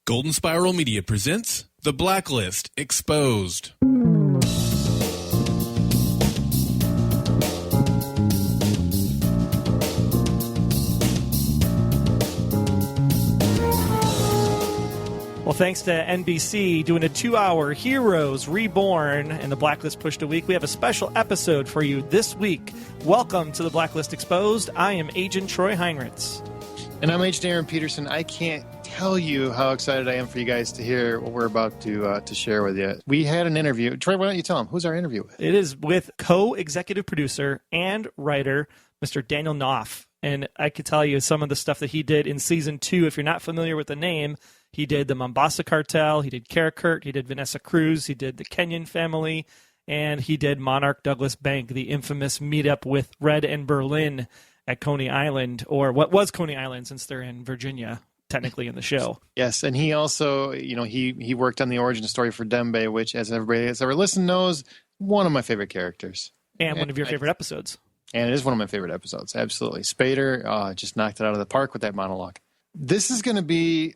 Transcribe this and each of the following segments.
Golden Spiral Media presents The Blacklist Exposed. Well, thanks to NBC doing a 2-hour Heroes Reborn and The Blacklist pushed a week, we have a special episode for you this week. Welcome to The Blacklist Exposed. I am Agent Troy Heinrichs. And I'm Agent Aaron Peterson. I can't tell you how excited I am for you guys to hear what we're about to share with you. We had an interview. Troy, why don't you tell them? Who's our interview with? It is with co-executive producer and writer, Mr. Daniel Knauf. And I could tell you some of the stuff that he did in Season 2. If you're not familiar with the name, he did the Mombasa Cartel, he did Karakurt, he did Vanessa Cruz, he did the Kenyan Family, and he did Monarch Douglas Bank, the infamous meetup with Red and Berlin at Coney Island, or what was Coney Island since they're in Virginia, technically in the show. Yes, and he also, he worked on the origin story for Dembe, which, as everybody that's ever listened knows, one of my favorite characters. And one of your favorite episodes. And it is one of my favorite episodes, absolutely. Spader just knocked it out of the park with that monologue. This is going to be,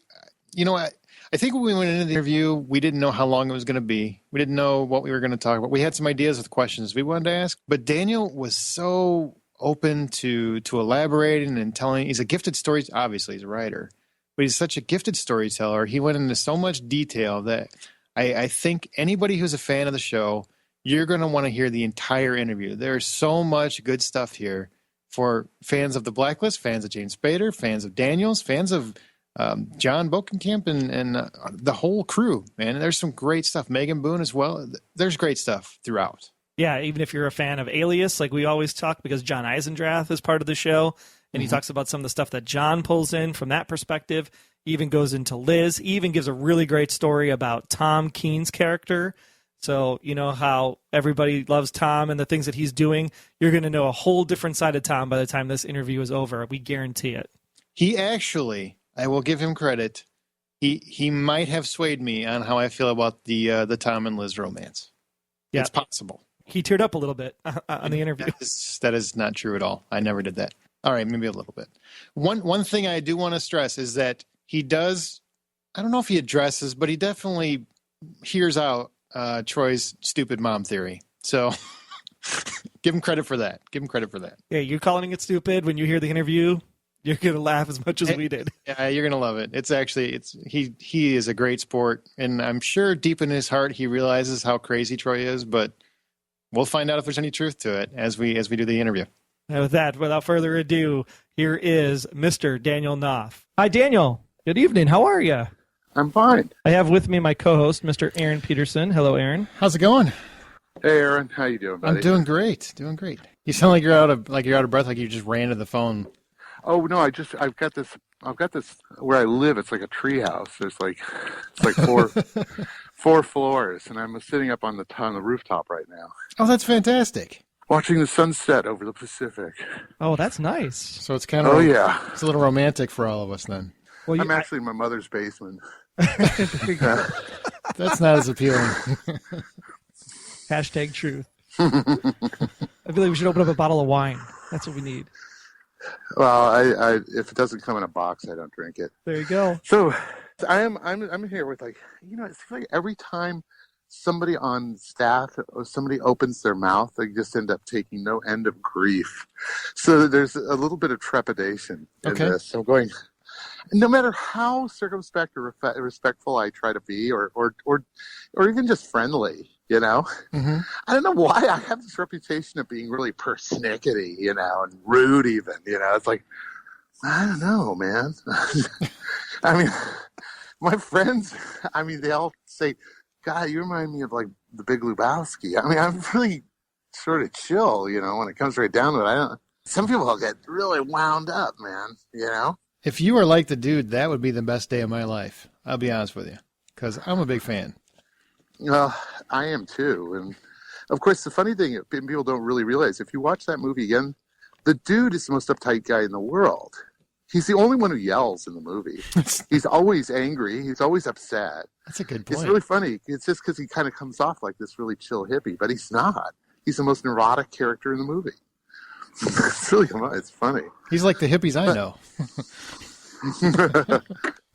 I think when we went into the interview, we didn't know how long it was going to be. We didn't know what we were going to talk about. We had some ideas with questions we wanted to ask, but Daniel was so open to elaborating and telling. He's a gifted storyteller. Obviously, he's a writer, but he's such a gifted storyteller. He went into so much detail that I think anybody who's a fan of the show, you're going to want to hear the entire interview. There's so much good stuff here for fans of The Blacklist, fans of James Spader, fans of Daniels, fans of John Bokenkamp and the whole crew, man. There's some great stuff. Megan Boone as well. There's great stuff throughout. Yeah, even if you're a fan of Alias, like we always talk, because John Eisendrath is part of the show, and he talks about some of the stuff that John pulls in from that perspective. He even goes into Liz. He even gives a really great story about Tom Keen's character. So, you know how everybody loves Tom and the things that he's doing. You're going to know a whole different side of Tom by the time this interview is over. We guarantee it. He actually, I will give him credit, he might have swayed me on how I feel about the Tom and Liz romance. Yeah. It's possible. He teared up a little bit on the interview. That is not true at all. I never did that. All right, maybe a little bit. One thing I do want to stress is that he does, I don't know if he addresses, but he definitely hears out Troy's stupid mom theory. So give him credit for that. Yeah, you're calling it stupid when you hear the interview. You're going to laugh as much as we did. Yeah, you're going to love it. He is a great sport, and I'm sure deep in his heart he realizes how crazy Troy is, but we'll find out if there's any truth to it as we do the interview. And with that, without further ado, here is Mr. Daniel Knauf. Hi, Daniel. Good evening. How are you? I'm fine. I have with me my co-host, Mr. Aaron Peterson. Hello, Aaron. How's it going? Hey, Aaron. How you doing, buddy? I'm doing great. You sound like you're out of breath, like you just ran to the phone. Oh no, I've got this where I live. It's like a tree house. It's like four floors, and I'm sitting up on the rooftop right now. Oh, that's fantastic. Watching the sunset over the Pacific. Oh, that's nice. So it's kind of it's a little romantic for all of us then. Well, I'm actually in my mother's basement. That's not as appealing. Hashtag truth. I feel like we should open up a bottle of wine. That's what we need. Well, I if it doesn't come in a box, I don't drink it. There you go. So I'm here with it seems like every time somebody on staff or somebody opens their mouth, they just end up taking no end of grief. So there's a little bit of trepidation in this. So I'm going, no matter how circumspect or respectful I try to be, or even just friendly, I don't know why I have this reputation of being really persnickety, and rude even, it's like, I don't know, man. I mean, my friends, they all say, God, you remind me of like the Big Lebowski. I'm really sort of chill, when it comes right down to it. Some people get really wound up, man, If you were like the dude, that would be the best day of my life. I'll be honest with you, because I'm a big fan. Well, I am too. And of course, the funny thing people don't really realize, if you watch that movie again, the dude is the most uptight guy in the world. He's the only one who yells in the movie. He's always angry. He's always upset. That's a good point. It's really funny. It's just because he kind of comes off like this really chill hippie, but he's not. He's the most neurotic character in the movie. It's funny. He's like the hippies I know.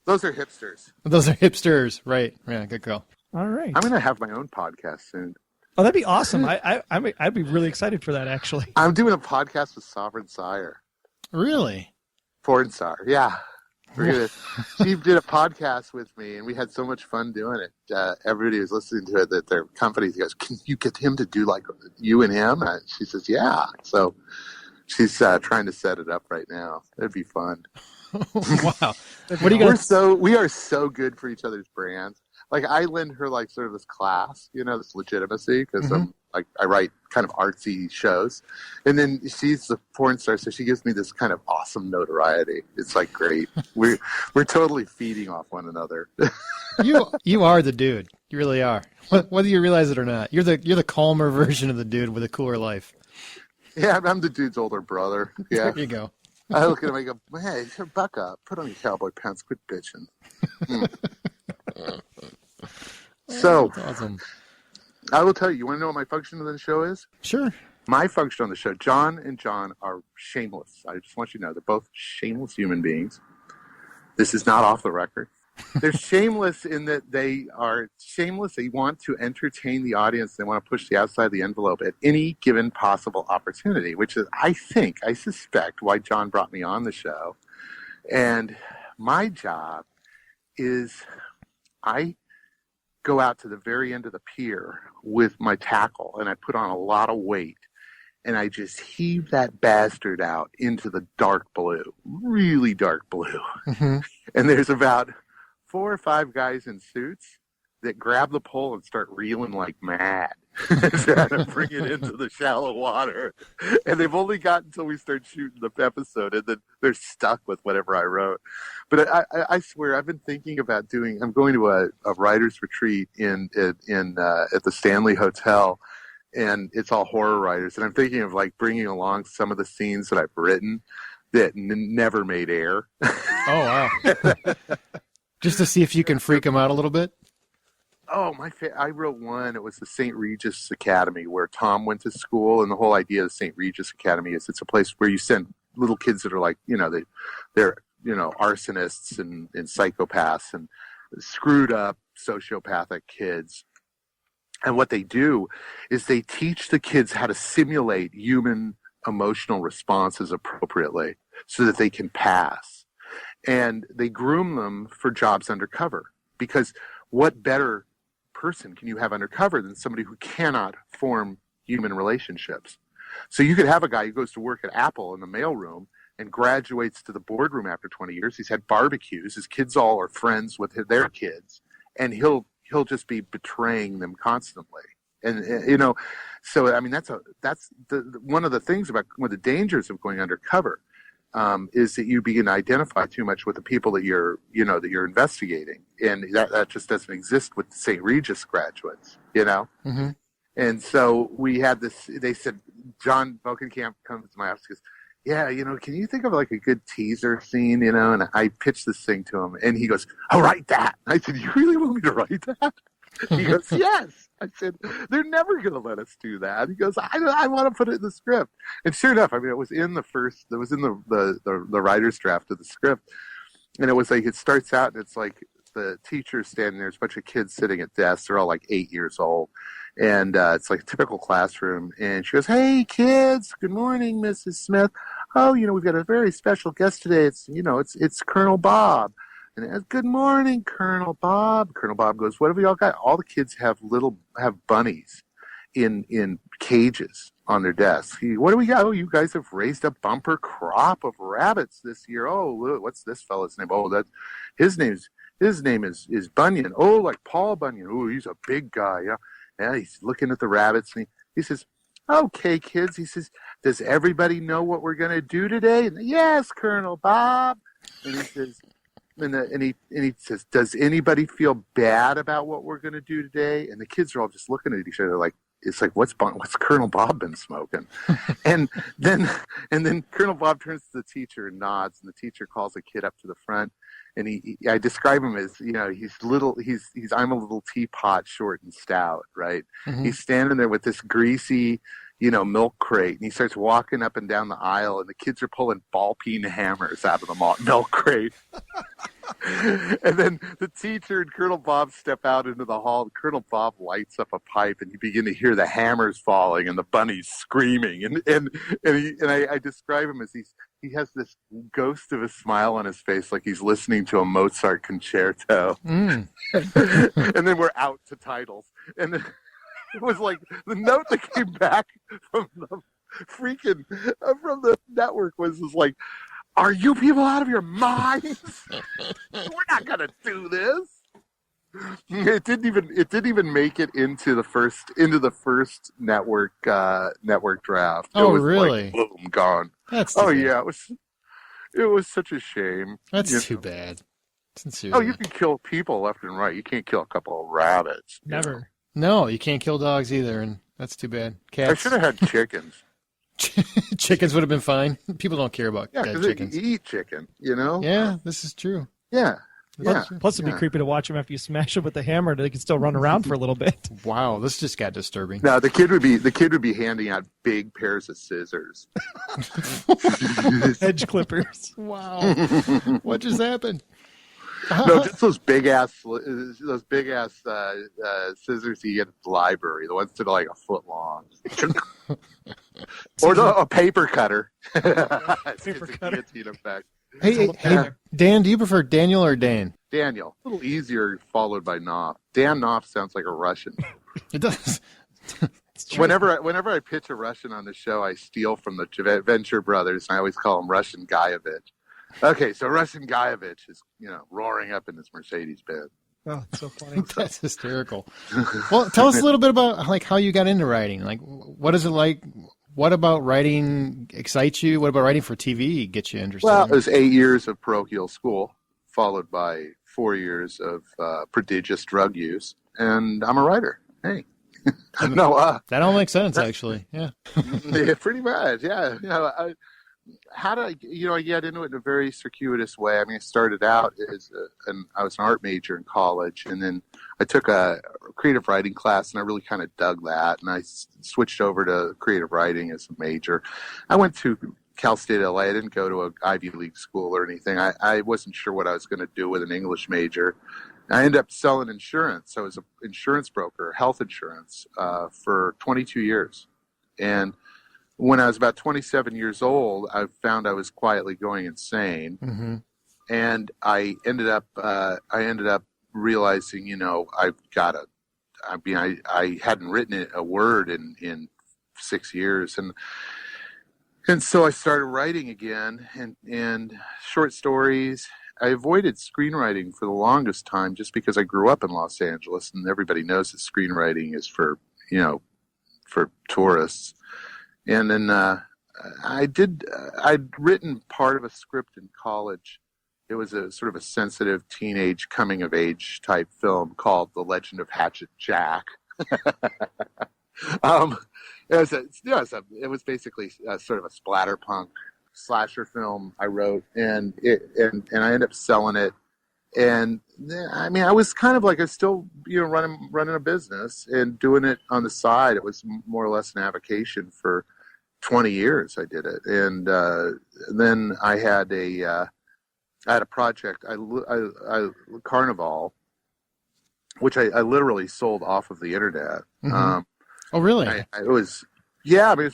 Those are hipsters. Those are hipsters, right? Yeah, good call. All right. I'm going to have my own podcast soon. Oh, that'd be awesome. I'd be really excited for that, actually. I'm doing a podcast with Sovereign Sire. Really? Foreign Sire, yeah. She did a podcast with me, and we had so much fun doing it. Everybody was listening to it, that their companies goes, "Can you get him to do like you and him?" And she says, "Yeah." So she's trying to set it up right now. It'd be fun. Wow. What are you We are so good for each other's brands. Like, I lend her like sort of this class, this legitimacy, because I write kind of artsy shows, and then she's the porn star, so she gives me this kind of awesome notoriety. It's like great. We're totally feeding off one another. You are the dude. You really are. Whether you realize it or not, you're the calmer version of the dude with a cooler life. Yeah, I'm the dude's older brother. Yeah, there you go. I look at him and I go, "Hey, buck up. Put on your cowboy pants. Quit bitching." So, that's awesome. I will tell you. You want to know what my function of the show is? Sure. My function on the show, John and John are shameless. I just want you to know they're both shameless human beings. This is not off the record. They're shameless in that they are shameless. They want to entertain the audience. They want to push the outside of the envelope at any given possible opportunity, which is, I suspect, why John brought me on the show. And my job is I go out to the very end of the pier with my tackle, and I put on a lot of weight, and I just heave that bastard out into the dark blue, really dark blue. Mm-hmm. And there's about 4 or 5 guys in suits that grab the pole and start reeling like mad, trying to bring it into the shallow water. And they've only got until we start shooting the episode, and then they're stuck with whatever I wrote. But I swear, I've been thinking about I'm going to a writer's retreat at the Stanley Hotel, and it's all horror writers. And I'm thinking of like bringing along some of the scenes that I've written that never made air. Oh, wow. Just to see if you can freak them out a little bit? Oh, I wrote one. It was the St. Regis Academy, where Tom went to school, and the whole idea of St. Regis Academy is it's a place where you send little kids that are like, they're arsonists and psychopaths and screwed up sociopathic kids. And what they do is they teach the kids how to simulate human emotional responses appropriately so that they can pass. And they groom them for jobs undercover, because what better person can you have undercover than somebody who cannot form human relationships? So you could have a guy who goes to work at Apple in the mailroom and graduates to the boardroom after 20 years. He's had barbecues. His kids all are friends with their kids, and he'll just be betraying them constantly. And so I mean that's the one of the things about one of the dangers of going undercover. Is that you begin to identify too much with the people that you're investigating, and that just doesn't exist with the St. Regis graduates, Mm-hmm. And so we had this. They said John Bokenkamp comes to my office and goes, "Yeah, can you think of like a good teaser scene, And I pitched this thing to him, and he goes, "I'll write that." I said, "You really want me to write that?" He goes, "Yes." I said, "They're never going to let us do that." He goes, I want to put it in the script. And sure enough, I mean, it was in the writer's draft of the script. And it was like, it starts out and it's like the teacher's standing there, there's a bunch of kids sitting at desks. They're all like 8 years old. And it's like a typical classroom. And she goes, "Hey, kids, good morning, Mrs. Smith. Oh, we've got a very special guest today. It's Colonel Bob." And good morning, Colonel Bob. Colonel Bob goes, "What have we all got?" All the kids have bunnies in cages on their desks. "What do we got?" "Oh, you guys have raised a bumper crop of rabbits this year." "Oh, look, what's this fella's name?" "Oh, his name is Bunyan." "Oh, like Paul Bunyan." "Oh, he's a big guy." Yeah, he's looking at the rabbits and he says, "Okay, kids," he says, "does everybody know what we're going to do today?" And, "Yes, Colonel Bob." And he says, And he says, "Does anybody feel bad about what we're going to do today?" And the kids are all just looking at each other like, it's like, what's Colonel Bob been smoking? and then Colonel Bob turns to the teacher and nods, and the teacher calls a kid up to the front, and I describe him as, I'm a little teapot, short and stout, right? Mm-hmm. He's standing there with this greasy, milk crate, and he starts walking up and down the aisle, and the kids are pulling ball peen hammers out of the milk crate. And then the teacher and Colonel Bob step out into the hall. Colonel Bob lights up a pipe, and you begin to hear the hammers falling and the bunnies screaming. I describe him as he has this ghost of a smile on his face, like he's listening to a Mozart concerto. And then we're out to titles, and it was like the note that came back from the from the network was like, "Are you people out of your minds? We're not gonna do this." It didn't even make it into the first network draft. Oh, it was really? Like, boom, gone. That's too bad. Yeah, it was such a shame. That's too bad. Sincerely. Oh, you can kill people left and right. You can't kill a couple of rabbits. Never. No, you can't kill dogs either, and that's too bad. Cats. I should have had chickens. Chickens would have been fine. People don't care about because chickens. you eat chicken, you know? Yeah, this is true. Yeah. Yeah. Plus, it'd be creepy to watch them after you smash them with the hammer. They can still run around for a little bit. Wow, this just got disturbing. No, the kid would be handing out big pairs of scissors, edge clippers. Wow, what just happened? No, just those big ass scissors you get at the library, the ones that are like a foot long, or a paper cutter. Paper cutter. Effect. Hey, Dan, do you prefer Daniel or Dan? Daniel, a little easier, followed by Knauf. Dan Knauf sounds like a Russian. It does. Whenever I pitch a Russian on the show, I steal from the Venture brothers, and I always call him Russian Guyevich. Okay, so Russian Guyevich is, roaring up in his Mercedes-Benz. Oh, it's so funny. That's hysterical. Well, tell us a little bit about how you got into writing. Like, what is it like? What about writing excites you? What about writing for TV gets you interested? Well, it was 8 years of parochial school, followed by 4 years of prodigious drug use, and I'm a writer. Hey. That all makes sense, actually. Yeah. Yeah, pretty much. Yeah. How did I get into it in a very circuitous way? I mean, I started out I was an art major in college, and then I took a creative writing class, and I really kind of dug that, and I switched over to creative writing as a major. I went to Cal State LA. I didn't go to an Ivy League school or anything. I wasn't sure what I was going to do with an English major. I ended up selling insurance. I was an insurance broker, health insurance, for 22 years. And when I was about 27 years old, I found I was quietly going insane. Mm-hmm. And I ended up realizing, I hadn't written a word in 6 years. And so I started writing again and short stories. I avoided screenwriting for the longest time just because I grew up in Los Angeles, and everybody knows that screenwriting is for tourists. And then I'd written part of a script in college. It was a sort of a sensitive teenage coming of age type film called The Legend of Hatchet Jack. It was basically sort of a splatterpunk slasher film I wrote, and I ended up selling it. And I mean, I was kind of like, I was still, running a business and doing it on the side. It was more or less an avocation for 20 years. I did it. And then I had a project, Carnival, which I literally sold off of the internet. Mm-hmm. Oh, really? It was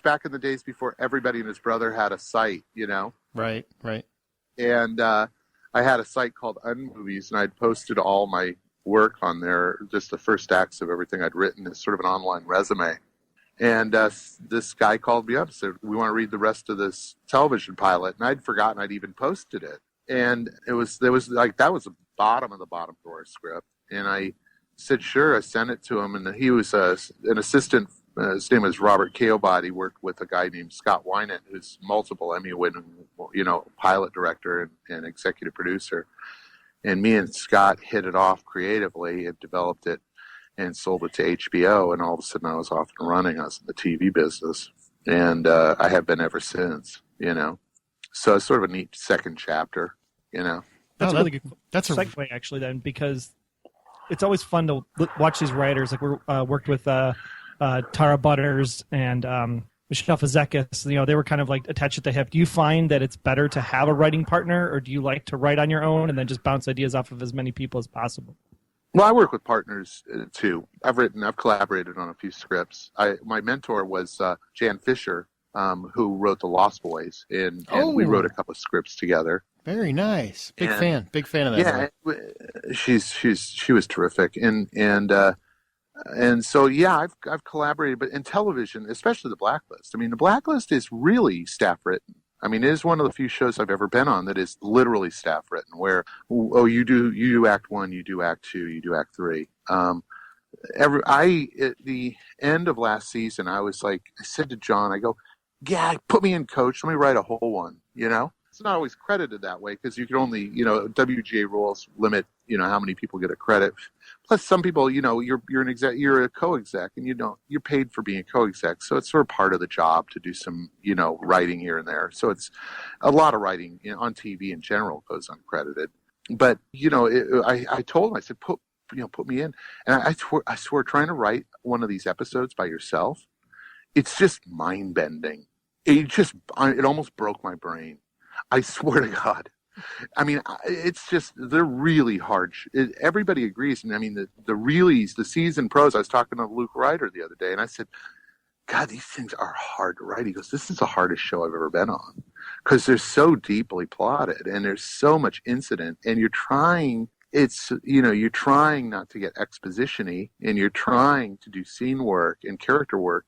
back in the days before everybody and his brother had a site, Right. And I had a site called Unmovies, and I'd posted all my work on there, just the first acts of everything I'd written as sort of an online resume. And this guy called me up and said, "We want to read the rest of this television pilot." And I'd forgotten I'd even posted it. And that was the bottom of the bottom drawer script. And I said, sure. I sent it to him, and he was an assistant. His name was Robert Keobot. He worked with a guy named Scott Wynant, who's multiple Emmy-winning, pilot director and executive producer. And me and Scott hit it off creatively and developed it and sold it to HBO. And all of a sudden, I was off and running. I was in the TV business, and I have been ever since. So it's sort of a neat second chapter. That's really good. That's a segue, actually, then, because it's always fun to watch these writers. Like we worked with Tara Butters and Michelle Fazekas, they were kind of like attached at the hip. Do you find that it's better to have a writing partner, or do you like to write on your own and then just bounce ideas off of as many people as possible? Well, I work with partners too. I've collaborated on a few scripts. My mentor was Jan Fisher, who wrote The Lost Boys, and we wrote a couple of scripts together. Very nice. Big fan of that. Yeah, she was terrific, and so I've collaborated, but in television, especially The Blacklist. I mean, The Blacklist is really staff written. I mean, it is one of the few shows I've ever been on that is literally staff written, where you do act 1, you do act 2, you do act 3. At the end of last season, I said to John, I go, yeah, put me in, coach. Let me write a whole one. It's not always credited that way because you can only, WGA rules limit, how many people get a credit. Plus, some people, you're an exec, you're a co-exec, and you're paid for being a co-exec, so it's sort of part of the job to do some, writing here and there. So it's a lot of writing on TV in general goes uncredited. But I told him, I said, put me in, and I swear, trying to write one of these episodes by yourself, it's just mind bending. It almost broke my brain. I swear to God. I mean, it's just, they're really hard. Everybody agrees. And I mean, the seasoned pros, I was talking to Luke Ryder the other day, and I said, God, these things are hard to write. He goes, this is the hardest show I've ever been on because they're so deeply plotted and there's so much incident, and you're trying not to get exposition-y, and you're trying to do scene work and character work,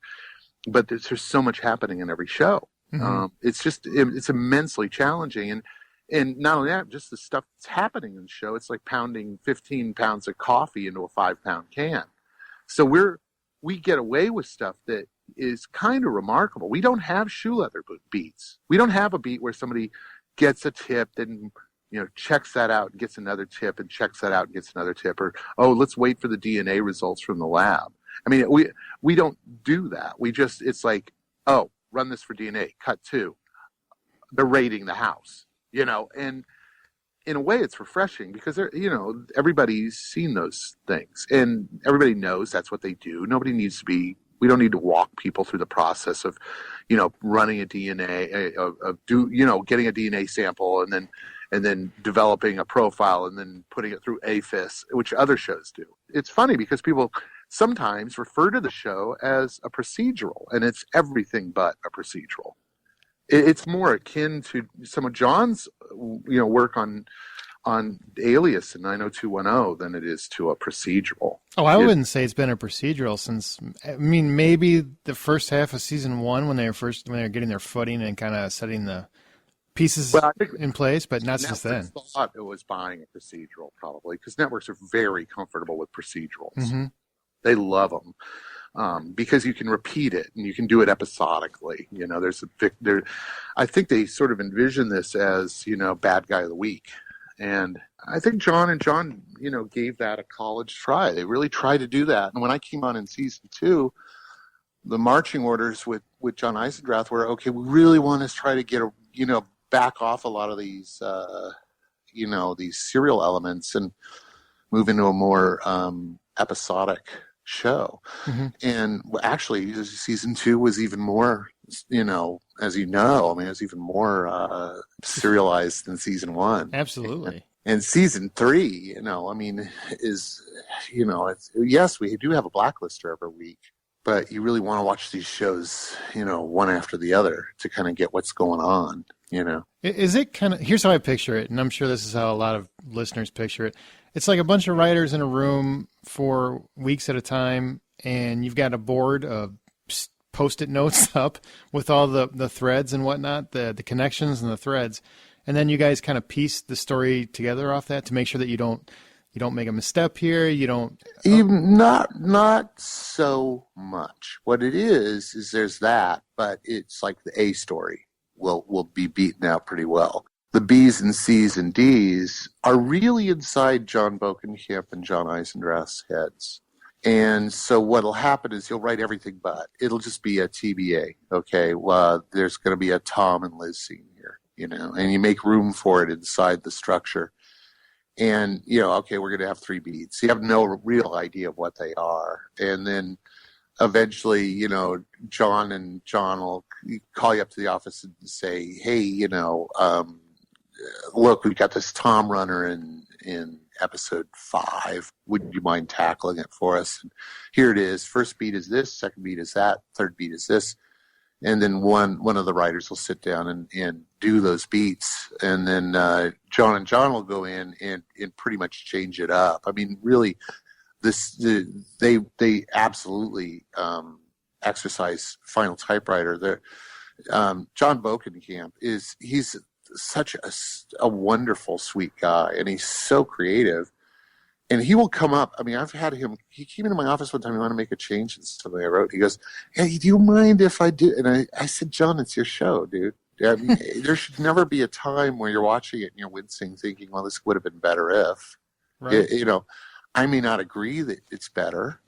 but there's so much happening in every show. Mm-hmm. It's immensely challenging. And not only that, just the stuff that's happening in the show, it's like pounding 15 pounds of coffee into a 5-pound can. So we get away with stuff that is kind of remarkable. We don't have shoe leather beats. We don't have a beat where somebody gets a tip and checks that out and gets another tip and checks that out and gets another tip, or let's wait for the DNA results from the lab. I mean, we don't do that. It's like, run this for DNA, cut 2. They're raiding the house, and in a way it's refreshing because everybody's seen those things and everybody knows that's what they do. We don't need to walk people through the process of, running a DNA, getting a DNA sample and then developing a profile and then putting it through APHIS, which other shows do. It's funny because people sometimes refer to the show as a procedural, and it's everything but a procedural. It's more akin to some of John's, work on Alias and 90210 than it is to a procedural. Oh, I wouldn't say it's been a procedural since, maybe the first half of season 1 when they were getting their footing and kind of setting the pieces in place, but not since then. I thought it was buying a procedural probably because networks are very comfortable with procedurals. Mm-hmm. They love them because you can repeat it and you can do it episodically. I think they sort of envision this as, bad guy of the week. And I think John gave that a college try. They really tried to do that. And when I came on in season 2, the marching orders with John Eisendrath were, okay, we really want to try to get back off a lot of these, these serial elements and move into a more episodic show. Mm-hmm. And actually season 2 was even more, as it was even more serialized than season 1. Absolutely. And season 3, yes, we do have a blacklister every week, but you really want to watch these shows, one after the other to kind of get what's going on, Is it kind of, here's how I picture it, and I'm sure this is how a lot of listeners picture it. It's like a bunch of writers in a room for weeks at a time, and you've got a board of Post-it notes up with all the threads and whatnot, the connections and the threads, and then you guys kind of piece the story together off that to make sure that you don't make a misstep here. You don't even not so much. What it is there's that, but it's like the A story will be beaten out pretty well. The B's and C's and D's are really inside John Bokenkamp and John Eisendrath's heads. And so what'll happen is he'll write everything but. It'll just be a TBA. Okay, well, there's going to be a Tom and Liz scene here, and you make room for it inside the structure. And, okay, we're going to have 3 beats. You have no real idea of what they are. And then eventually, John will call you up to the office and say, hey, look, we've got this Tom runner in episode 5. Would you mind tackling it for us? And here it is. First beat is this, second beat is that, third beat is this. And then one of the writers will sit down and do those beats. And then John will go in and pretty much change it up. I mean, really, they absolutely exercise Final Typewriter. John Bokenkamp he's such a wonderful, sweet guy, and he's so creative. And he will come up. I mean, I've had him. He came into my office one time. He wanted to make a change in something I wrote. He goes, "Hey, do you mind if I do?" And I said, "John, it's your show, dude. I mean, there should never be a time where you're watching it and you're wincing, thinking, well, this would have been better if." Right. I may not agree that it's better,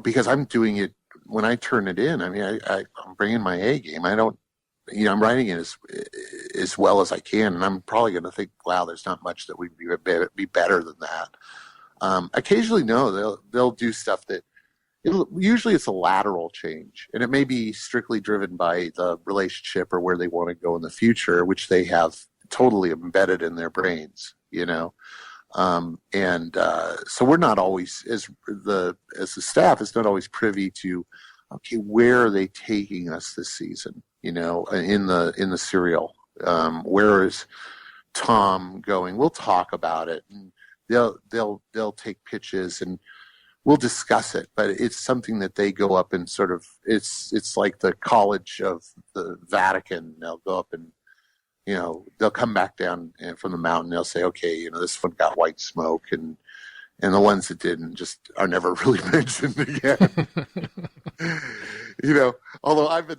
because I'm doing it when I turn it in. I mean, I'm bringing my A game. I don't. I'm writing it as well as I can, and I'm probably going to think, wow, there's not much that would be better than that. Occasionally, no, they'll do stuff that usually it's a lateral change, and it may be strictly driven by the relationship or where they want to go in the future, which they have totally embedded in their brains, So we're not always, as the staff, is not always privy to, okay, where are they taking us this season? In the serial, where is Tom going? We'll talk about it, and they'll take pitches, and we'll discuss it. But it's something that they go up and sort of it's like the College of the Vatican. They'll go up and they'll come back down from the mountain. They'll say, okay, this one got white smoke, and the ones that didn't just are never really mentioned again. Although I've been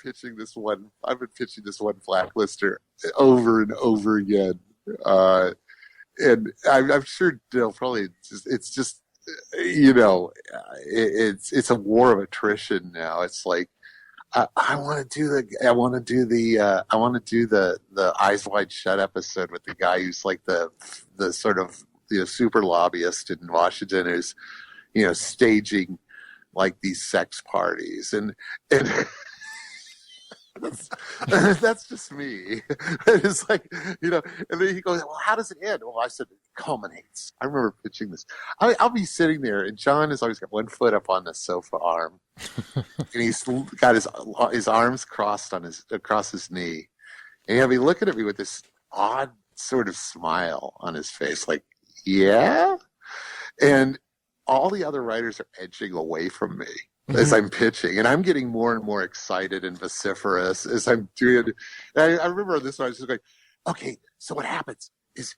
pitching this one Blacklister over and over again, and I'm sure they'll probably it's a war of attrition now. It's like I want to do the Eyes Wide Shut episode with the guy who's like the sort of super lobbyist in Washington who's staging like these sex parties, and that's just me. It's like and then he goes, well, how does it end? Well, I said it culminates. I remember pitching this. I'll be sitting there, and John has always got one foot up on the sofa arm, and he's got his arms crossed across his knee, and he'll be looking at me with this odd sort of smile on his face, like, yeah, and all the other writers are edging away from me as I'm pitching, and I'm getting more and more excited and vociferous as I'm doing it. And I remember this one, I was just going, okay, so what happens is,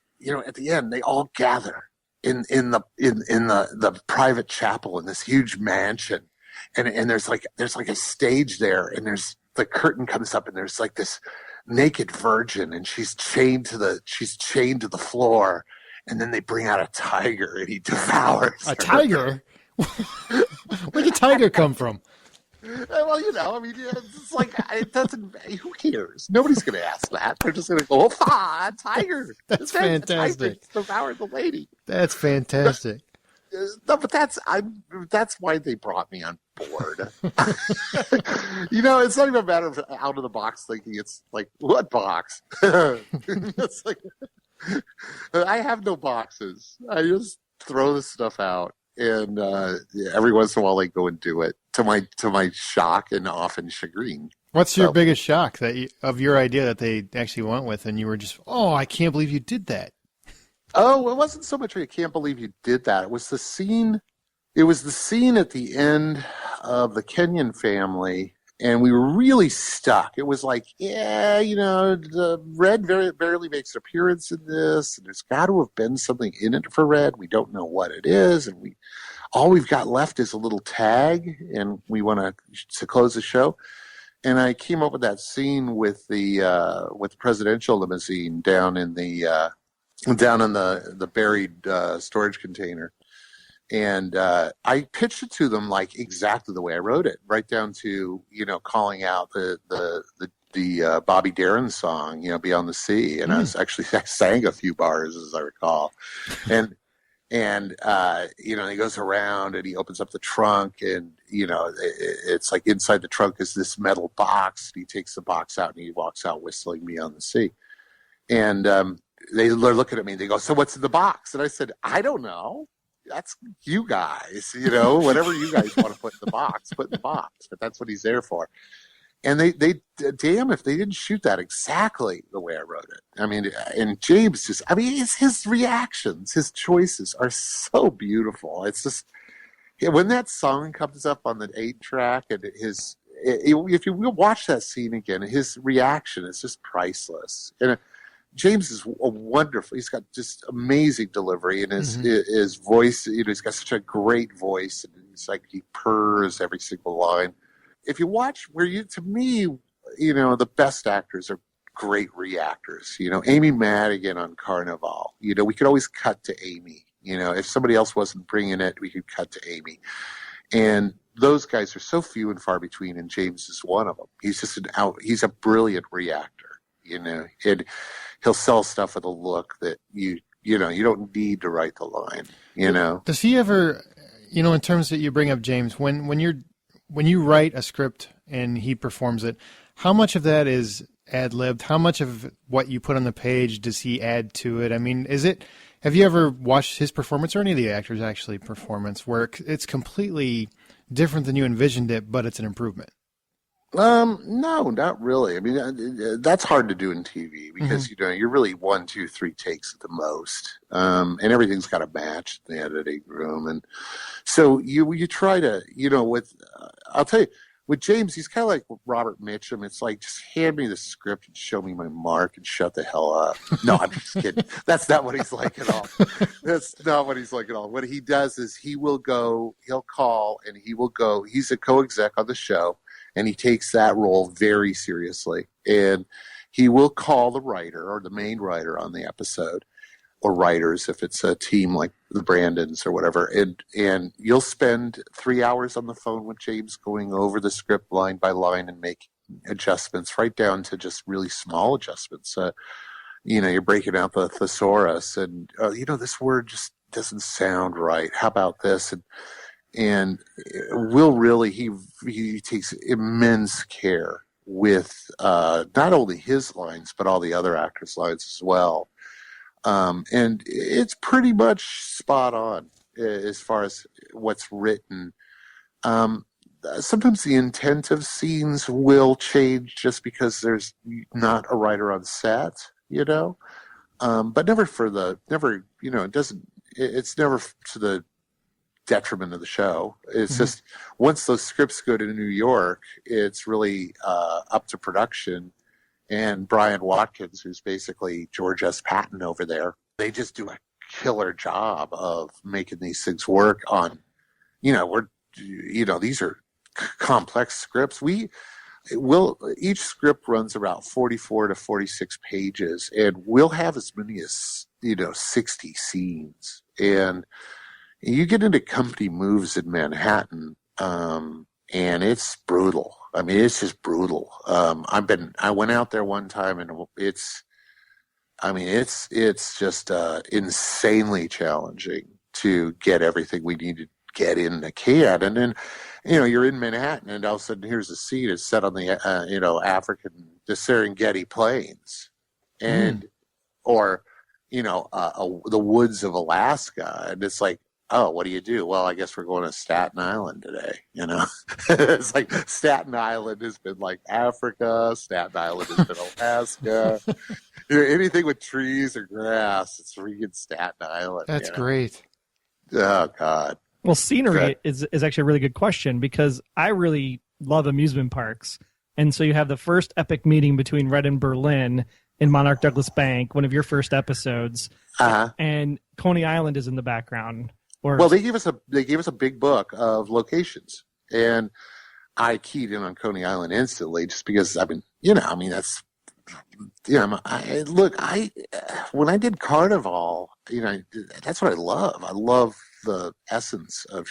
at the end, they all gather in the private chapel in this huge mansion, and there's like a stage there, and there's the curtain comes up, and there's like this naked virgin, and she's chained to the floor. And then they bring out a tiger, and he devours her. A tiger? Where did tiger come from? Well, it's like, it doesn't, who cares? Nobody's going to ask that. They're just going to go, a tiger. That's fantastic. Devoured the lady. That's fantastic. No, but that's why they brought me on board. It's not even a matter of out of the box thinking. It's like, what box? It's like, I have no boxes. I just throw this stuff out, and every once in a while they go and do it to my shock and often chagrin. What's your biggest shock of your idea that they actually went with, and you were just, oh, I can't believe you did that? Oh, it wasn't so much I can't believe you did that. It was the scene. It was the scene at the end of the Kenyon family. And we were really stuck. It was like, the Red barely makes an appearance in this, and there's got to have been something in it for Red. We don't know what it is, and all we've got left is a little tag, and we want to close the show. And I came up with that scene with the presidential limousine down in the buried storage container. And I pitched it to them like exactly the way I wrote it, right down to calling out the Bobby Darin song, Beyond the Sea, and I sang a few bars as I recall, and And, he goes around and he opens up the trunk and, it's like inside the trunk is this metal box. He takes the box out and he walks out whistling Beyond the Sea. And they're looking at me and they go, so what's in the box? And I said, I don't know. That's you guys, whatever you guys want to put in the box, put in the box. But that's what he's there for. And they damn if they didn't shoot that exactly the way I wrote it. I mean, and James his reactions, his choices are so beautiful. It's just, when that song comes up on the 8-track and if you will watch that scene again, his reaction is just priceless. And James is a wonderful, he's got just amazing delivery and his voice, he's got such a great voice and it's like he purrs every single line. If you watch to me, the best actors are great reactors. Amy Madigan on Carnival, we could always cut to Amy. If somebody else wasn't bringing it, we could cut to Amy. And those guys are so few and far between, and James is one of them. He's just he's a brilliant reactor, and he'll sell stuff with a look that you don't need to write the line, Does he ever, in terms that you bring up James, when you write a script and he performs it, how much of that is ad-libbed? How much of what you put on the page does he add to it? I mean, have you ever watched his performance or any of the actors' actually performance where it's completely different than you envisioned it, but it's an improvement? No, not really. I mean, that's hard to do in TV because, you're really 1, 2, 3 takes at the most. And everything's got to match in the editing room. And so you try to, I'll tell you, with James, he's kind of like Robert Mitchum. It's like, just hand me the script and show me my mark and shut the hell up. No, I'm just kidding. That's not what he's like at all. That's not what he's like at all. What he does is he'll call and he will go. He's a co-exec on the show. And he takes that role very seriously. And he will call the writer or the main writer on the episode, or writers if it's a team like the Brandons or whatever. And you'll spend 3 hours on the phone with James going over the script line by line and make adjustments, right down to just really small adjustments. You're breaking out the thesaurus and, this word just doesn't sound right. How about this? And Will really, he takes immense care with not only his lines, but all the other actors' lines as well. And it's pretty much spot on as far as what's written. Sometimes the intent of scenes will change just because there's not a writer on set, but never, it's never to the detriment of the show. It's just once those scripts go to New York, it's really up to production. And Brian Watkins, who's basically George S. Patton over there, they just do a killer job of making these things work on, these are complex scripts. Each script runs about 44 to 46 pages, and we'll have as many as, 60 scenes. And you get into company moves in Manhattan, and it's brutal. I mean, it's just brutal. I went out there one time, and it's just insanely challenging to get everything we need to get in the can. And then, you're in Manhattan, and all of a sudden, here's a scene is set on the the Serengeti Plains, and or the woods of Alaska, and it's like, oh, what do you do? Well, I guess we're going to Staten Island today. It's like Staten Island has been like Africa. Staten Island has been Alaska. Anything with trees or grass, it's freaking Staten Island. That's great. Oh, God. Well, scenery is actually a really good question because I really love amusement parks. And so you have the first epic meeting between Red and Berlin in Monarch Douglas Bank, one of your first episodes. And Coney Island is in the background. Well, they gave us a big book of locations, and I keyed in on Coney Island instantly just because that's when I did Carnival, that's what I love. I love the essence of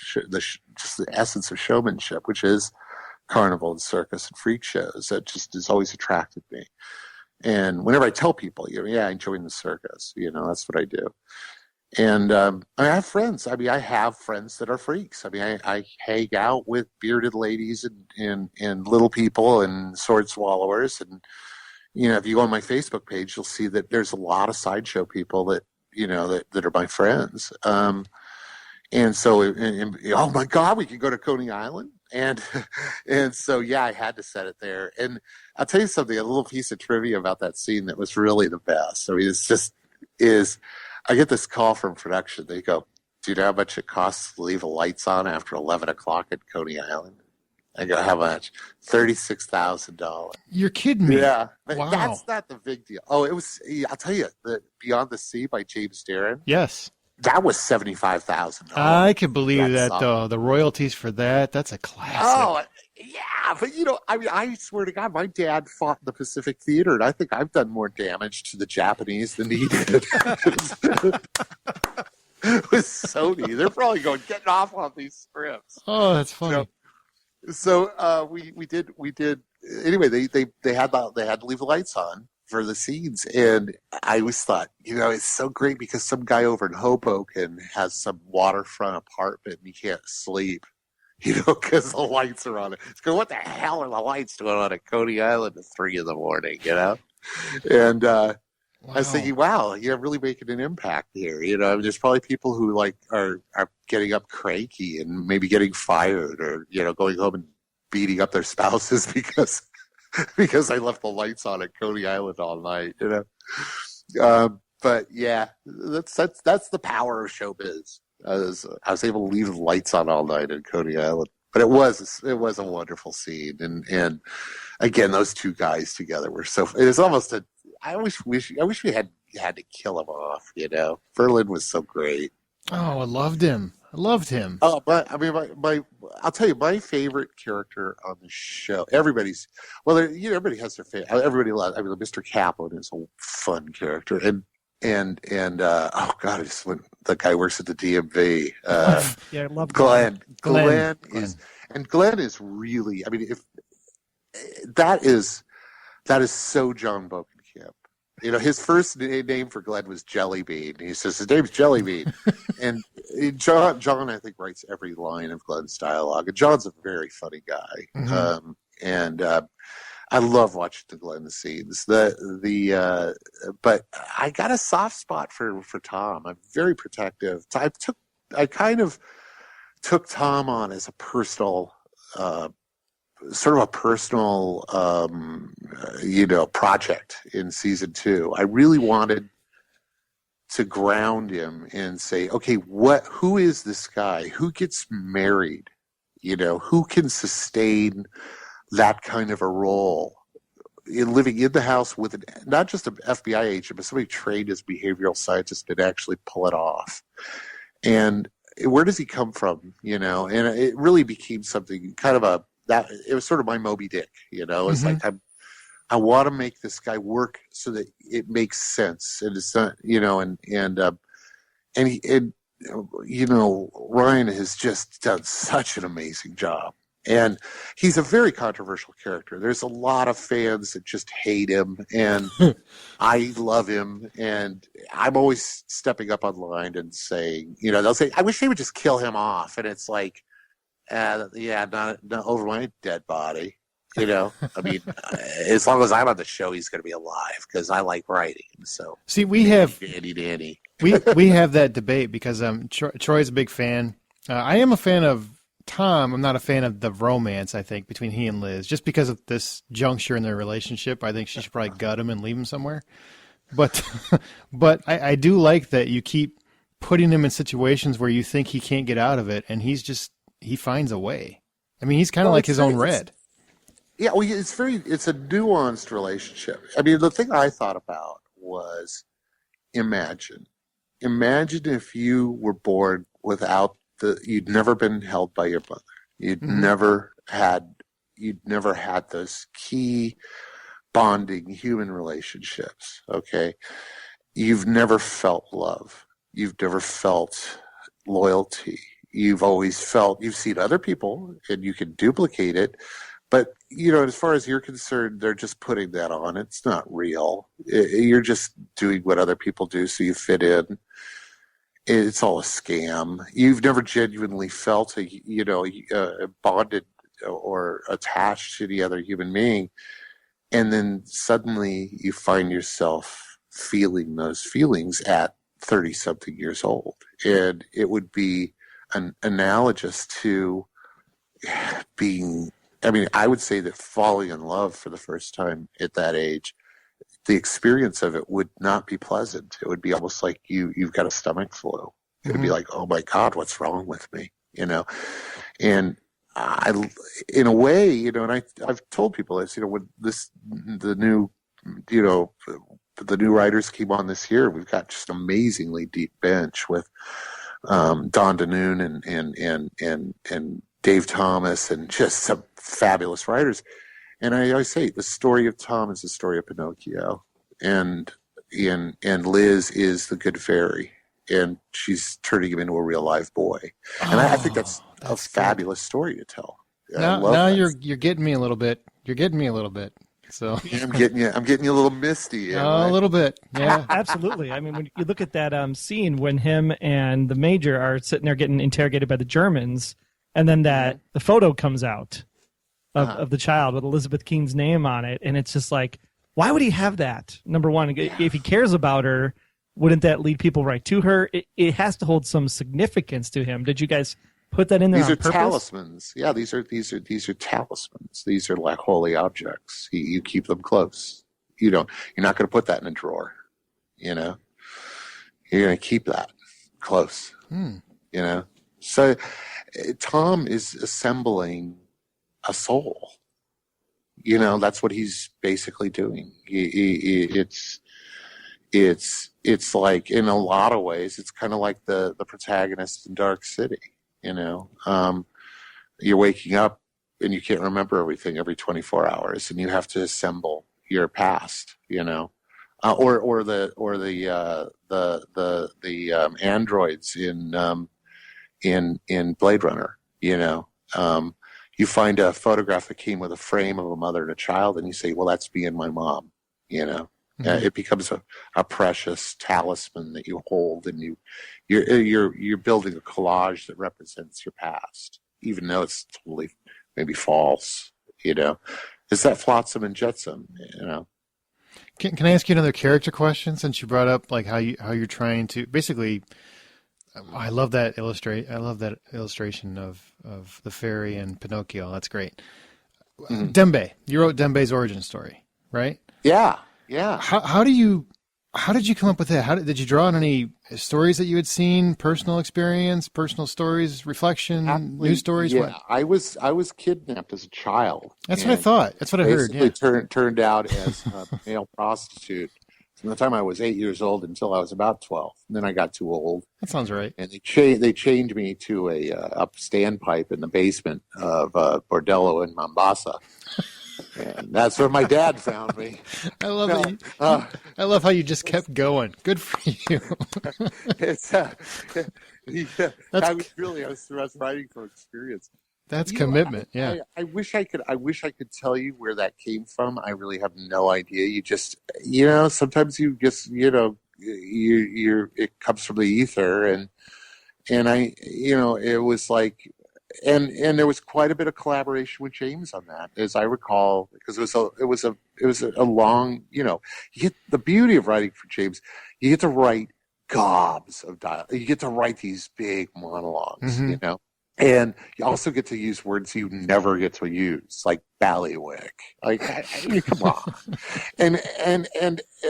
just the essence of showmanship, which is carnival and circus and freak shows. That just has always attracted me. And whenever I tell people, I joined the circus, that's what I do. And I have friends. I mean, I have friends that are freaks. I mean, I hang out with bearded ladies and little people and sword swallowers. And, if you go on my Facebook page, you'll see that there's a lot of sideshow people that, that are my friends. And so, oh my God, we can go to Coney Island. And, and so, yeah, I had to set it there. And I'll tell you something, a little piece of trivia about that scene that was really the best. I mean, I get this call from production. They go, do you know how much it costs to leave the lights on after 11 o'clock at Coney Island? I go, how much? $36,000. You're kidding me. Yeah. But wow. That's not the big deal. Oh, it was, I'll tell you, the Beyond the Sea by James Darren. Yes. That was $75,000. I can believe that, though. The royalties for that's a classic. Oh, yeah. But, I mean, I swear to God, my dad fought in the Pacific Theater, and I think I've done more damage to the Japanese than he did. With Sony. They're probably going, getting off on these scripts. Oh, that's funny. So we did. Anyway, they had to leave the lights on for the scenes, and I always thought, it's so great because some guy over in Hoboken has some waterfront apartment and he can't sleep, because the lights are on it. It's going, what the hell are the lights doing on at Coney Island at 3 a.m, And wow. I was thinking, wow, you're really making an impact here. I mean, there's probably people who are getting up cranky and maybe getting fired or, going home and beating up their spouses because I left the lights on at Coney Island all night, But yeah, that's the power of showbiz. I was able to leave the lights on all night at Coney Island, but it was a wonderful scene, and again, those two guys together were so. It was almost I wish we had to kill him off. Berlin was so great. Oh, I loved him. Oh, but I mean, I'll tell you, my favorite character on the show. Everybody has their favorite. Everybody loves. I mean, Mr. Kaplan is a fun character, and oh God, the guy works at the DMV. Yeah, I love Glenn. Glenn is really. I mean, if that is so John Bokenkamp. His first name for Glenn was Jellybean. He says his name's Jellybean. And John, I think, writes every line of Glenn's dialogue. And John's a very funny guy. Mm-hmm. I love watching the Glenn scenes. But I got a soft spot for Tom. I'm very protective. I kind of took Tom on as a personal project in season 2. I really wanted to ground him and say, okay, who is this guy? Who gets married? Who can sustain that kind of a role in living in the house with not just an FBI agent, but somebody trained as a behavioral scientist that actually pull it off. And where does he come from? And it really became something kind of it was sort of my Moby Dick, It's like I want to make this guy work so that it makes sense, and it's not, Ryan has just done such an amazing job, and he's a very controversial character. There's a lot of fans that just hate him, and I love him, and I'm always stepping up online and saying, they'll say, I wish they would just kill him off, and it's like. Not over my dead body. I mean, as long as I'm on the show, he's going to be alive because I like writing. So see, we have Danny. we have that debate because Troy's a big fan. I am a fan of Tom. I'm not a fan of the romance. I think between he and Liz, just because of this juncture in their relationship, I think she should probably gut him and leave him somewhere. But I do like that you keep putting him in situations where you think he can't get out of it, and he finds a way. I mean, he's kind of like his own Red. Yeah, well, it's a nuanced relationship. I mean, the thing I thought about was imagine if you were born without you'd never been held by your mother. You'd never had those key bonding human relationships. Okay. You've never felt love. You've never felt loyalty. You've always felt you've seen other people and you can duplicate it. But, as far as you're concerned, they're just putting that on. It's not real. You're just doing what other people do so you fit in. it's all a scam. You've never genuinely felt bonded or attached to the other human being, and then suddenly you find yourself feeling those feelings at 30 something years old. And it would be analogous to being, I would say that falling in love for the first time at that age, the experience of it would not be pleasant. It would be almost like you've got a stomach flu. It would be like, oh my God, what's wrong with me? And in a way, and I've told people this, when the new writers came on this year, we've got just amazingly deep bench with Don DeNoon and Dave Thomas and just some fabulous writers. And I always say the story of Tom is the story of Pinocchio, and Liz is the good fairy, and she's turning him into a real live boy. And I think that's a fabulous story to tell. Now you're getting me a little bit. You're getting me a little bit. So I'm getting you a little misty. A little bit. Yeah. Absolutely. I mean, when you look at that scene when him and the Major are sitting there getting interrogated by the Germans, and then the photo comes out of the child with Elizabeth Keene's name on it, and it's just like, why would he have that? Number one, if he cares about her, wouldn't that lead people right to her? It has to hold some significance to him. Did you guys put that in there on purpose? These are talismans. Yeah, these are talismans. These are like holy objects. You keep them close. You're not going to put that in a drawer. You're going to keep that close. So Tom is assembling a soul. That's what he's basically doing. It's like, in a lot of ways, it's kind of like the protagonist in Dark City. You're waking up and you can't remember everything every 24 hours, and you have to assemble your past. Or the androids in Blade Runner. You find a photograph that came with a frame of a mother and a child, and you say, "Well, that's me and my mom." It becomes a precious talisman that you hold, and you're building a collage that represents your past, even though it's totally maybe false. It's that flotsam and jetsam. Can I ask you another character question, since you brought up like how you're trying to basically? I love that illustration of the fairy and Pinocchio. That's great. Dembe, you wrote Dembe's origin story, right? Yeah. How did you come up with that? Did you draw on any stories that you had seen, personal experience, personal stories, reflection, news stories? Yeah, what? I was kidnapped as a child. That's what I thought. That's what I heard. Yeah. Turned out as a male prostitute from the time I was 8 years old until I was about 12. And then I got too old. That sounds right. And they chained me to a standpipe in the basement of Bordello in Mombasa. And that's where my dad found me. I love I love how you just kept going. Good for you. I was writing from experience. That's commitment. Yeah. I wish I could tell you where that came from. I really have no idea. You just, sometimes you just, it comes from the ether, and it was like, and there was quite a bit of collaboration with James on that, as I recall, because it was a long, the beauty of writing for James, you get to write gobs of dialogue. You get to write these big monologues, and you also get to use words you never get to use, like ballywick. Like, I mean, come on. And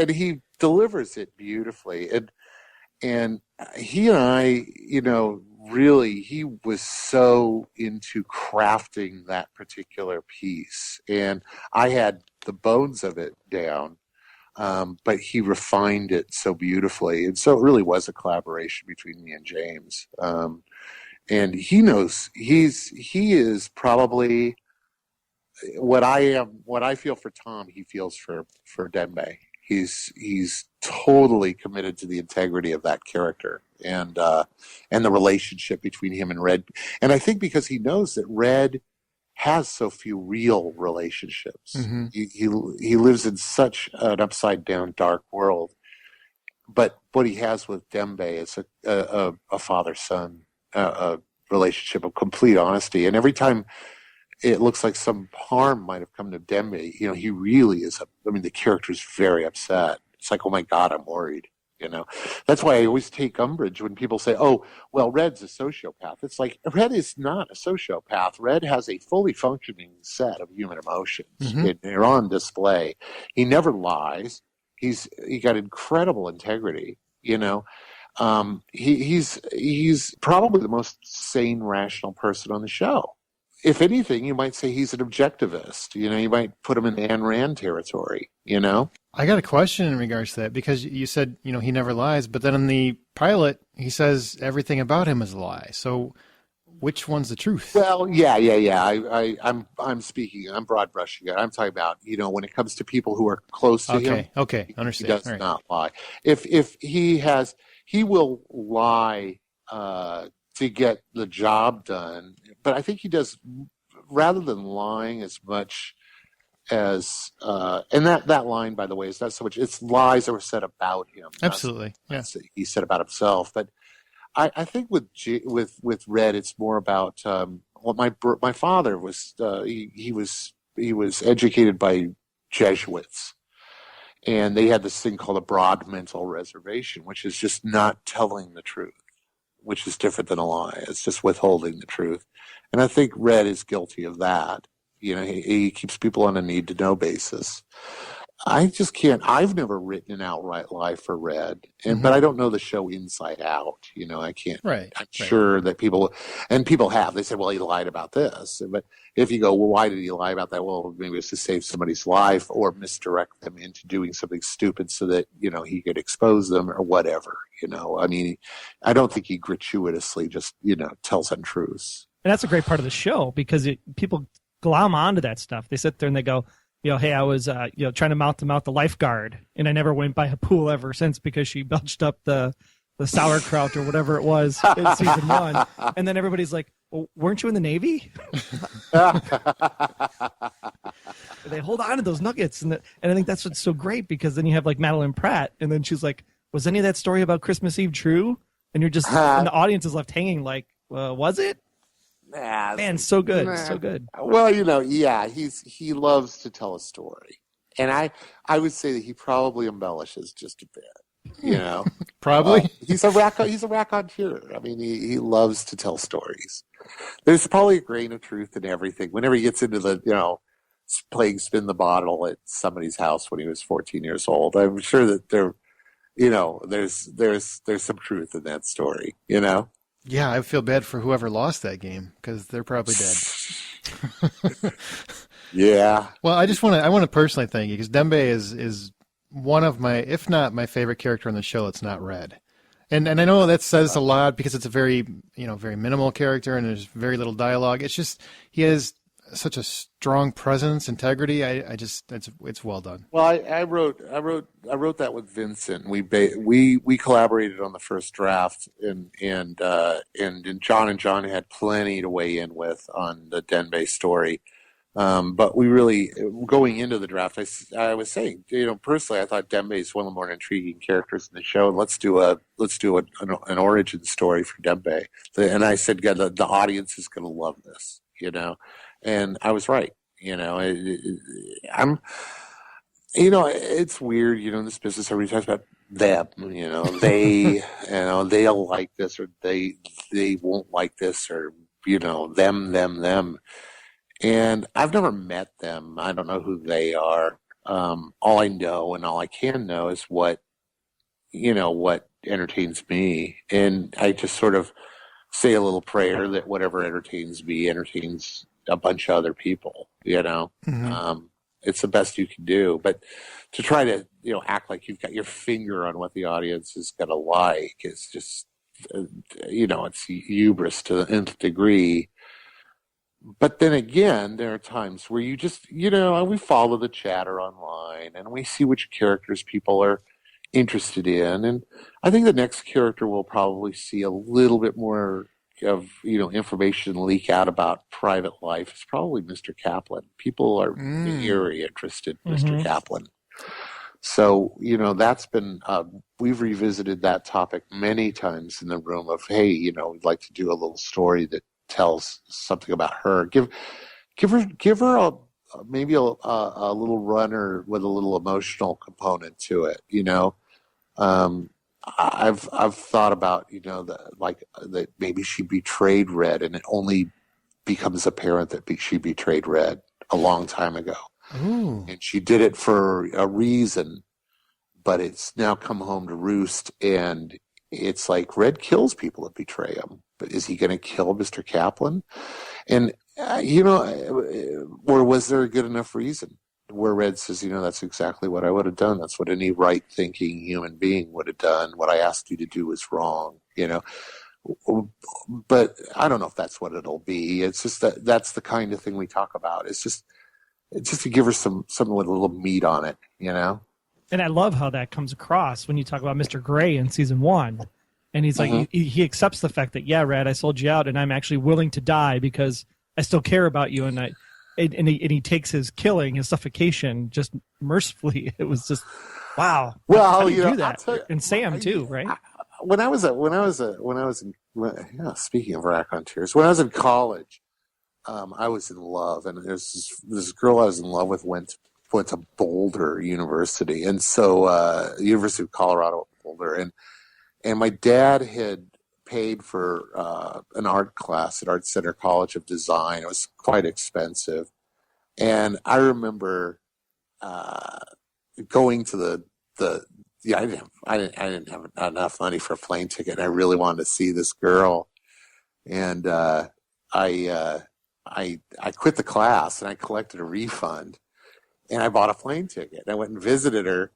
he delivers it beautifully. And he and I, really, he was so into crafting that particular piece. And I had the bones of it down, but he refined it so beautifully. And so it really was a collaboration between me and James. And he knows he is probably what I feel for Tom, he feels for Dembe. He's totally committed to the integrity of that character and the relationship between him and Red. And I think because he knows that Red has so few real relationships. Mm-hmm. He lives in such an upside down dark world. but what he has with Dembe is a father-son relationship of complete honesty. And every time it looks like some harm might have come to Dembe, he really is. The character is very upset. It's like, oh my God, I'm worried. That's why I always take umbrage when people say, oh, well, Red's a sociopath. It's like, Red is not a sociopath. Red has a fully functioning set of human emotions. And they're on display. He never lies. He got incredible integrity, he's probably the most sane, rational person on the show. If anything, you might say he's an objectivist. You might put him in Ayn Rand territory, I got a question in regards to that, because you said, he never lies, but then in the pilot, he says everything about him is a lie. So which one's the truth? Well, yeah. I'm speaking, I'm broad brushing it. I'm talking about, when it comes to people who are close to him. Okay, understand. He does not lie. If he will lie to get the job done, but I think he does, rather than lying as much as and that line, by the way, is not so much, it's lies that were said about him. Absolutely. Yeah. He said about himself. But I think with Red, it's more about what my father was. He was educated by Jesuits, and they had this thing called a broad mental reservation, which is just not telling the truth, which is different than a lie. It's just withholding the truth. And I think Red is guilty of that. He keeps people on a need-to-know basis. I just can't. I've never written an outright lie for Red, but I don't know the show inside out. I can't. Right. I'm sure that people have. They said, well, he lied about this. But if you go, well, why did he lie about that? Well, maybe it's to save somebody's life or misdirect them into doing something stupid so that, he could expose them or whatever. I don't think he gratuitously just, tells untruths. And that's a great part of the show, because people glom onto that stuff. They sit there and they go, hey, I was, trying to mouth the lifeguard, and I never went by a pool ever since because she belched up the sauerkraut or whatever it was in season 1. And then everybody's like, well, weren't you in the Navy? They hold on to those nuggets. And I think that's what's so great, because then you have like Madeline Pratt, and then she's like, was any of that story about Christmas Eve true? And you're just, and the audience is left hanging like, was it? Man, so good, so good. Well, he loves to tell a story, and I would say that he probably embellishes just a bit. Probably. He's a raconteur. He loves to tell stories. There's probably a grain of truth in everything. Whenever he gets into the playing spin the bottle at somebody's house when he was 14 years old, I'm sure that there's some truth in that story. Yeah, I feel bad for whoever lost that game, because they're probably dead. Yeah. Well, I want to personally thank you, because Dembe is one of my, if not my favorite character on the show. It's not Red, and I know that says a lot, because it's a very very minimal character and there's very little dialogue. It's just he has such a strong presence, integrity. It's well done. Well, I wrote that with Vincent. We collaborated on the first draft, and John had plenty to weigh in with on the Dembe story. But we really, going into the draft, I was saying, personally, I thought Dembe is one of the more intriguing characters in the show, and let's do an origin story for Dembe. And I said, yeah, the audience is going to love this, And I was right. It's weird, in this business, everybody talks about them, they, they'll like this, or they won't like this, or, them. And I've never met them. I don't know who they are. All I know and all I can know is what entertains me. And I just sort of say a little prayer that whatever entertains me entertains a bunch of other people, It's the best you can do. But to try to, act like you've got your finger on what the audience is going to like is just, it's hubris to the nth degree. But then again, there are times where you just, we follow the chatter online and we see which characters people are interested in. And I think the next character will probably see a little bit more of, information leak out about private life. It's probably Mr. Kaplan. People are very interested in Mr. Kaplan. So, that's been, we've revisited that topic many times in the room of, hey, we'd like to do a little story that tells something about her. Give her maybe a little runner with a little emotional component to it, I've thought about, that maybe she betrayed Red, and it only becomes apparent that she betrayed Red a long time ago. Ooh. And she did it for a reason, but it's now come home to roost, and it's like Red kills people that betray him. But is he going to kill Mr. Kaplan? And, or was there a good enough reason where Red says, that's exactly what I would have done. That's what any right-thinking human being would have done. What I asked you to do was wrong, But I don't know if that's what it'll be. It's just that's the kind of thing we talk about. It's just to give her something with a little meat on it, And I love how that comes across when you talk about Mr. Gray in season 1. And he's like, he accepts the fact that, yeah, Red, I sold you out, and I'm actually willing to die because I still care about you. And he takes his killing, his suffocation, just mercifully. It was just, wow. Well, how do you do that? And Sam too, right? Speaking of raconteurs, when I was in college, I was in love, and there's this girl I was in love with went to Boulder University, and so University of Colorado at Boulder, and my dad had paid for an art class at Art Center College of Design. It was quite expensive, and I remember going to I didn't have enough money for a plane ticket, and I really wanted to see this girl, and I quit the class and I collected a refund, and I bought a plane ticket. And I went and visited her,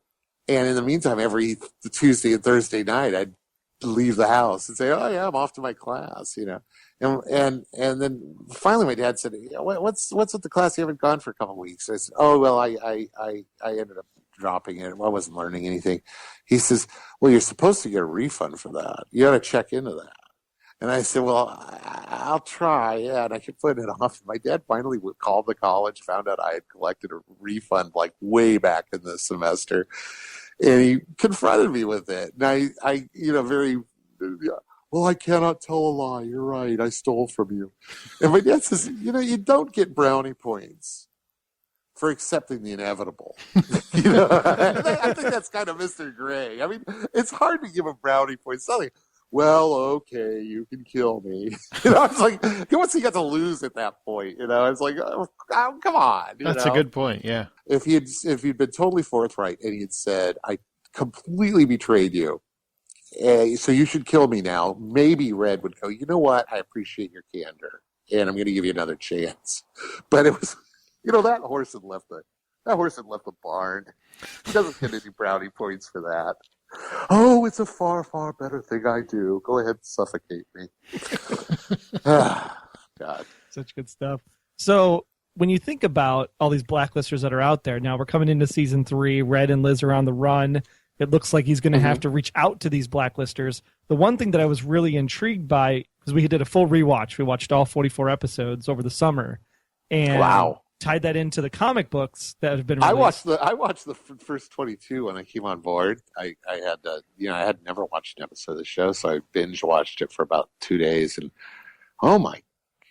and in the meantime, every Tuesday and Thursday night, I'd leave the house and say, "Oh yeah, I'm off to my class," And then finally, my dad said, "What's with the class? You haven't gone for a couple of weeks." I said, "Oh well, I ended up dropping it. I wasn't learning anything." He says, "Well, you're supposed to get a refund for that. You got to check into that." And I said, "Well, I'll try." Yeah, and I kept putting it off. My dad finally called the college, found out I had collected a refund like way back in the semester, and he confronted me with it. And I very, well, I cannot tell a lie. You're right. I stole from you. And my dad says, you don't get brownie points for accepting the inevitable. I think that's kind of Mr. Gray. I mean, it's hard to give a brownie point. Something. Well, okay, you can kill me. It's like, what's he got to lose at that point? It's like, oh, come on. That's a good point. Yeah. If he'd been totally forthright and he had said, "I completely betrayed you, so you should kill me now," maybe Red would go, "You know what? I appreciate your candor, and I'm going to give you another chance." But it was, that horse had left the barn. He doesn't get any brownie points for that. Oh, it's a far, far better thing I do. Go ahead and suffocate me. God. Such good stuff. So when you think about all these blacklisters that are out there, now we're coming into season 3, Red and Liz are on the run. It looks like he's going to have to reach out to these blacklisters. The one thing that I was really intrigued by, because we did a full rewatch. We watched all 44 episodes over the summer. And wow. Tied that into the comic books that have been released. I watched the first 22 when I came on board. I had never watched an episode of the show, so I binge watched it for about 2 days, and oh my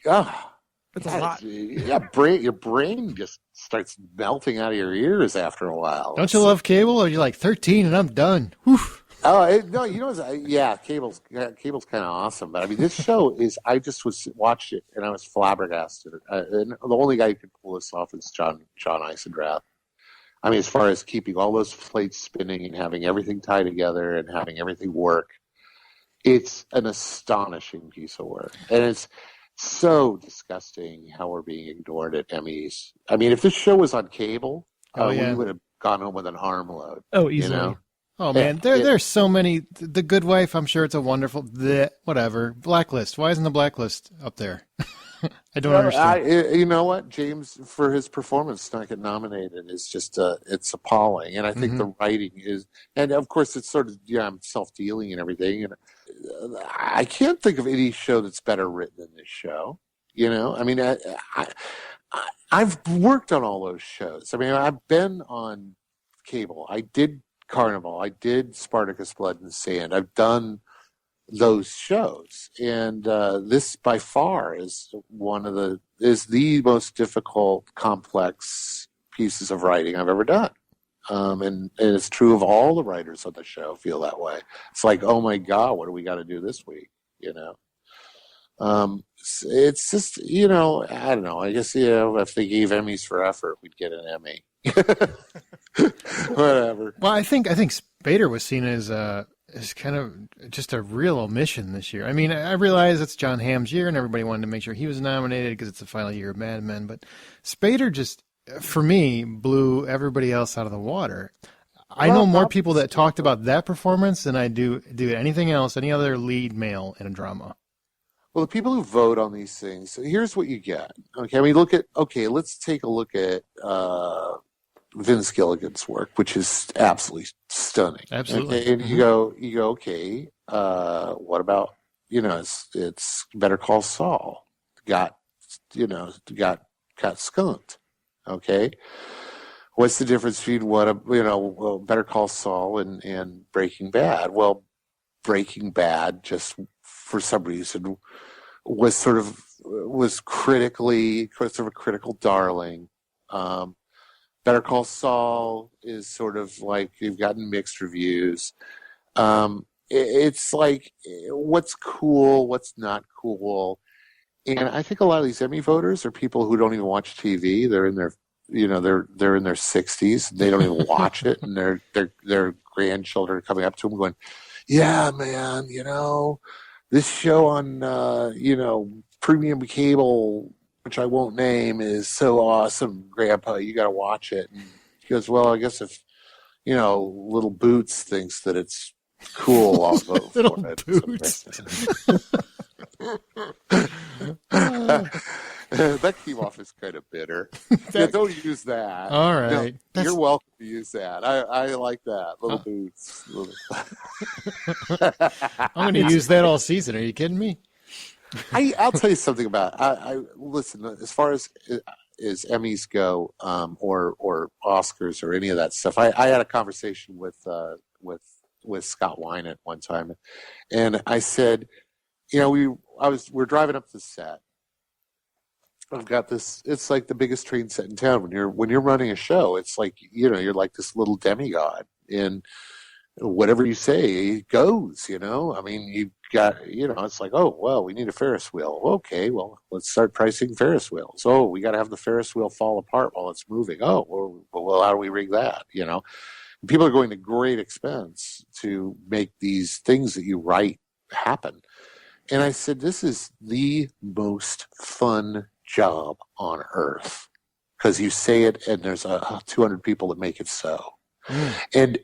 god, it's a lot. Yeah, your brain just starts melting out of your ears after a while. Don't you love cable? Or are you like 13 and I'm done? Whew. Oh no, yeah, cable's kind of awesome, but I mean, this show is. I just watched it and I was flabbergasted. And the only guy who could pull this off is John Eisendrath. I mean, as far as keeping all those plates spinning and having everything tie together and having everything work, it's an astonishing piece of work, and it's so disgusting how we're being ignored at Emmys. I mean, if this show was on cable, we would have gone home with an armload. Oh, easily. Oh man, there's so many. The Good Wife, I'm sure it's a wonderful. Whatever. Blacklist. Why isn't the Blacklist up there? I don't understand. You know what, James, for his performance not get nominated is just it's appalling, and I think the writing is, and of course it's sort of I'm self-dealing and everything, and I can't think of any show that's better written than this show. I mean, I've worked on all those shows. I mean, I've been on cable. I did Carnival. I did Spartacus Blood and Sand. I've done those shows, and this by far is the most difficult, complex pieces of writing I've ever done. And it's true of all the writers on the show feel that way. It's like, oh my God, what do we got to do this week? It's just, I don't know. I guess, if they gave Emmys for effort, we'd get an Emmy. Whatever. Well, I think Spader was seen as kind of just a real omission this year. I mean, I realize it's John Hamm's year and everybody wanted to make sure he was nominated because it's the final year of Mad Men, but Spader just, for me, blew everybody else out of the water. I know more people that talked about that performance than I do anything else, any other lead male in a drama. Well, the people who vote on these things, here's what you get. Okay, let's take a look at Vince Gilligan's work, which is absolutely stunning. Absolutely. Okay? And you go, okay, what about, it's Better Call Saul. Got skunked. Okay. What's the difference between Better Call Saul and Breaking Bad? Well, Breaking Bad just for some reason was sort of a critical darling. Better Call Saul is sort of like, you've gotten mixed reviews. It's like, what's cool, what's not cool. And I think a lot of these Emmy voters are people who don't even watch TV. They're in their, they're in their 60s. They don't even watch it, and their grandchildren are coming up to them going, "Yeah, man, this show on premium cable, which I won't name, is so awesome, Grandpa. You got to watch it." And he goes, "Well, I guess if Little Boots thinks that it's cool, I'll vote for it." Boots. That came off as kind of bitter. Don't use that. All right. No, you're welcome to use that. I like that. Little Boots. I'm going to use that all season. Are you kidding me? I'll tell you something about it. I listen, as far as Emmys go, or Oscars or any of that stuff. I had a conversation with Scott Wynant one time, and I said, we're driving up to the set. I've got this. It's like the biggest train set in town. When you're running a show, it's like you're like this little demigod, and whatever you say goes. I mean, you've got it's like, oh well, we need a Ferris wheel. Okay, well let's start pricing Ferris wheels. Oh, we got to have the Ferris wheel fall apart while it's moving. Oh, well, how do we rig that? People are going to great expense to make these things that you write happen. And I said, this is the most fun job on earth, because you say it and there's 200 people that make it so. And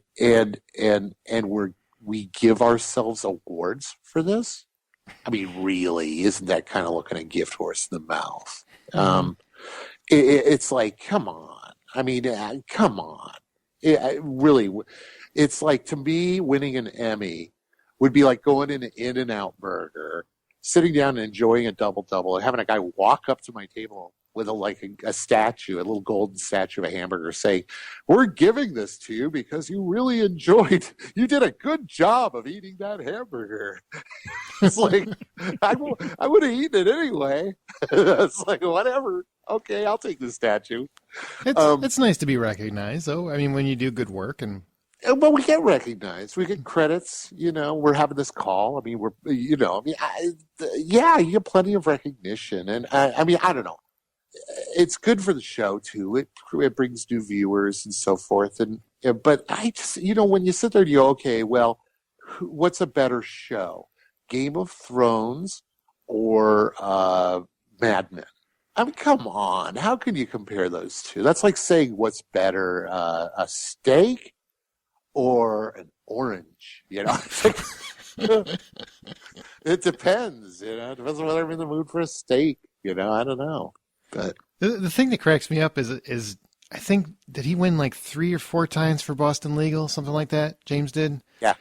we give ourselves awards for this. I mean, really, isn't that kind of looking a gift horse in the mouth? It's like, come on. I mean, come on. Really, it's like, to me, winning an Emmy would be like going in an In-N-Out burger, sitting down and enjoying a double-double, and having a guy walk up to my table with a statue, a little golden statue of a hamburger, saying, "We're giving this to you because you really you did a good job of eating that hamburger." It's like, I would have eaten it anyway. It's like, whatever. Okay, I'll take the statue. It's nice to be recognized, though. I mean, when you do good work and. Well, we get recognized. We get credits. We're having this call. I mean, you get plenty of recognition. And I mean, I don't know. It's good for the show too. It brings new viewers and so forth. But I just, when you sit there and you go, okay, well, what's a better show? Game of Thrones or Mad Men? I mean, come on. How can you compare those two? That's like saying what's better, a steak or an orange, It depends, It depends on whether I'm in the mood for a steak, I don't know. But the thing that cracks me up is I think, did he win like 3 or 4 times for Boston Legal, something like that? James did? Yeah.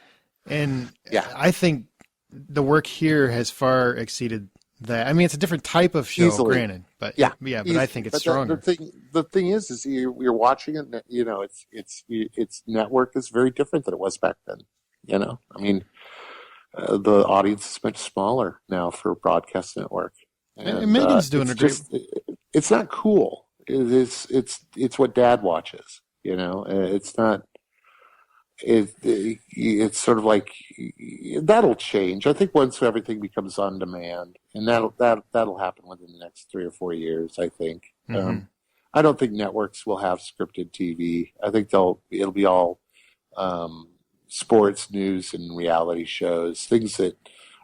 And yeah. I think the work here has far exceeded that. I mean, it's a different type of show, Easily. granted, but Yeah, but I think it's But stronger. the thing is you're watching it. You know, it's network is very different than it was back then. You know, I mean, the audience is much smaller now for a broadcast network. And Megan's doing it's a great. It's not cool. It's what Dad watches. You know, it's not. It's sort of like that'll change. I think once everything becomes on demand, and that'll happen within the next 3 or 4 years. I think. I don't think networks will have scripted TV. I think it'll be all sports, news, and reality shows, things that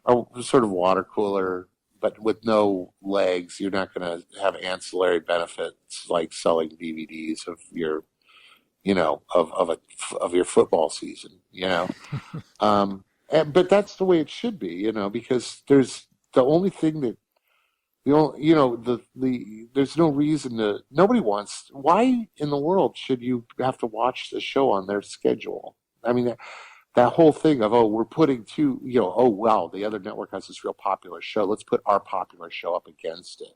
are sort of water cooler, but with no legs. You're not going to have ancillary benefits like selling DVDs of your of your football season, but that's the way it should be, because there's the only thing that there's no reason nobody wants. Why in the world should you have to watch the show on their schedule? I mean, that whole thing of, we're putting wow, the other network has this real popular show. Let's put our popular show up against it.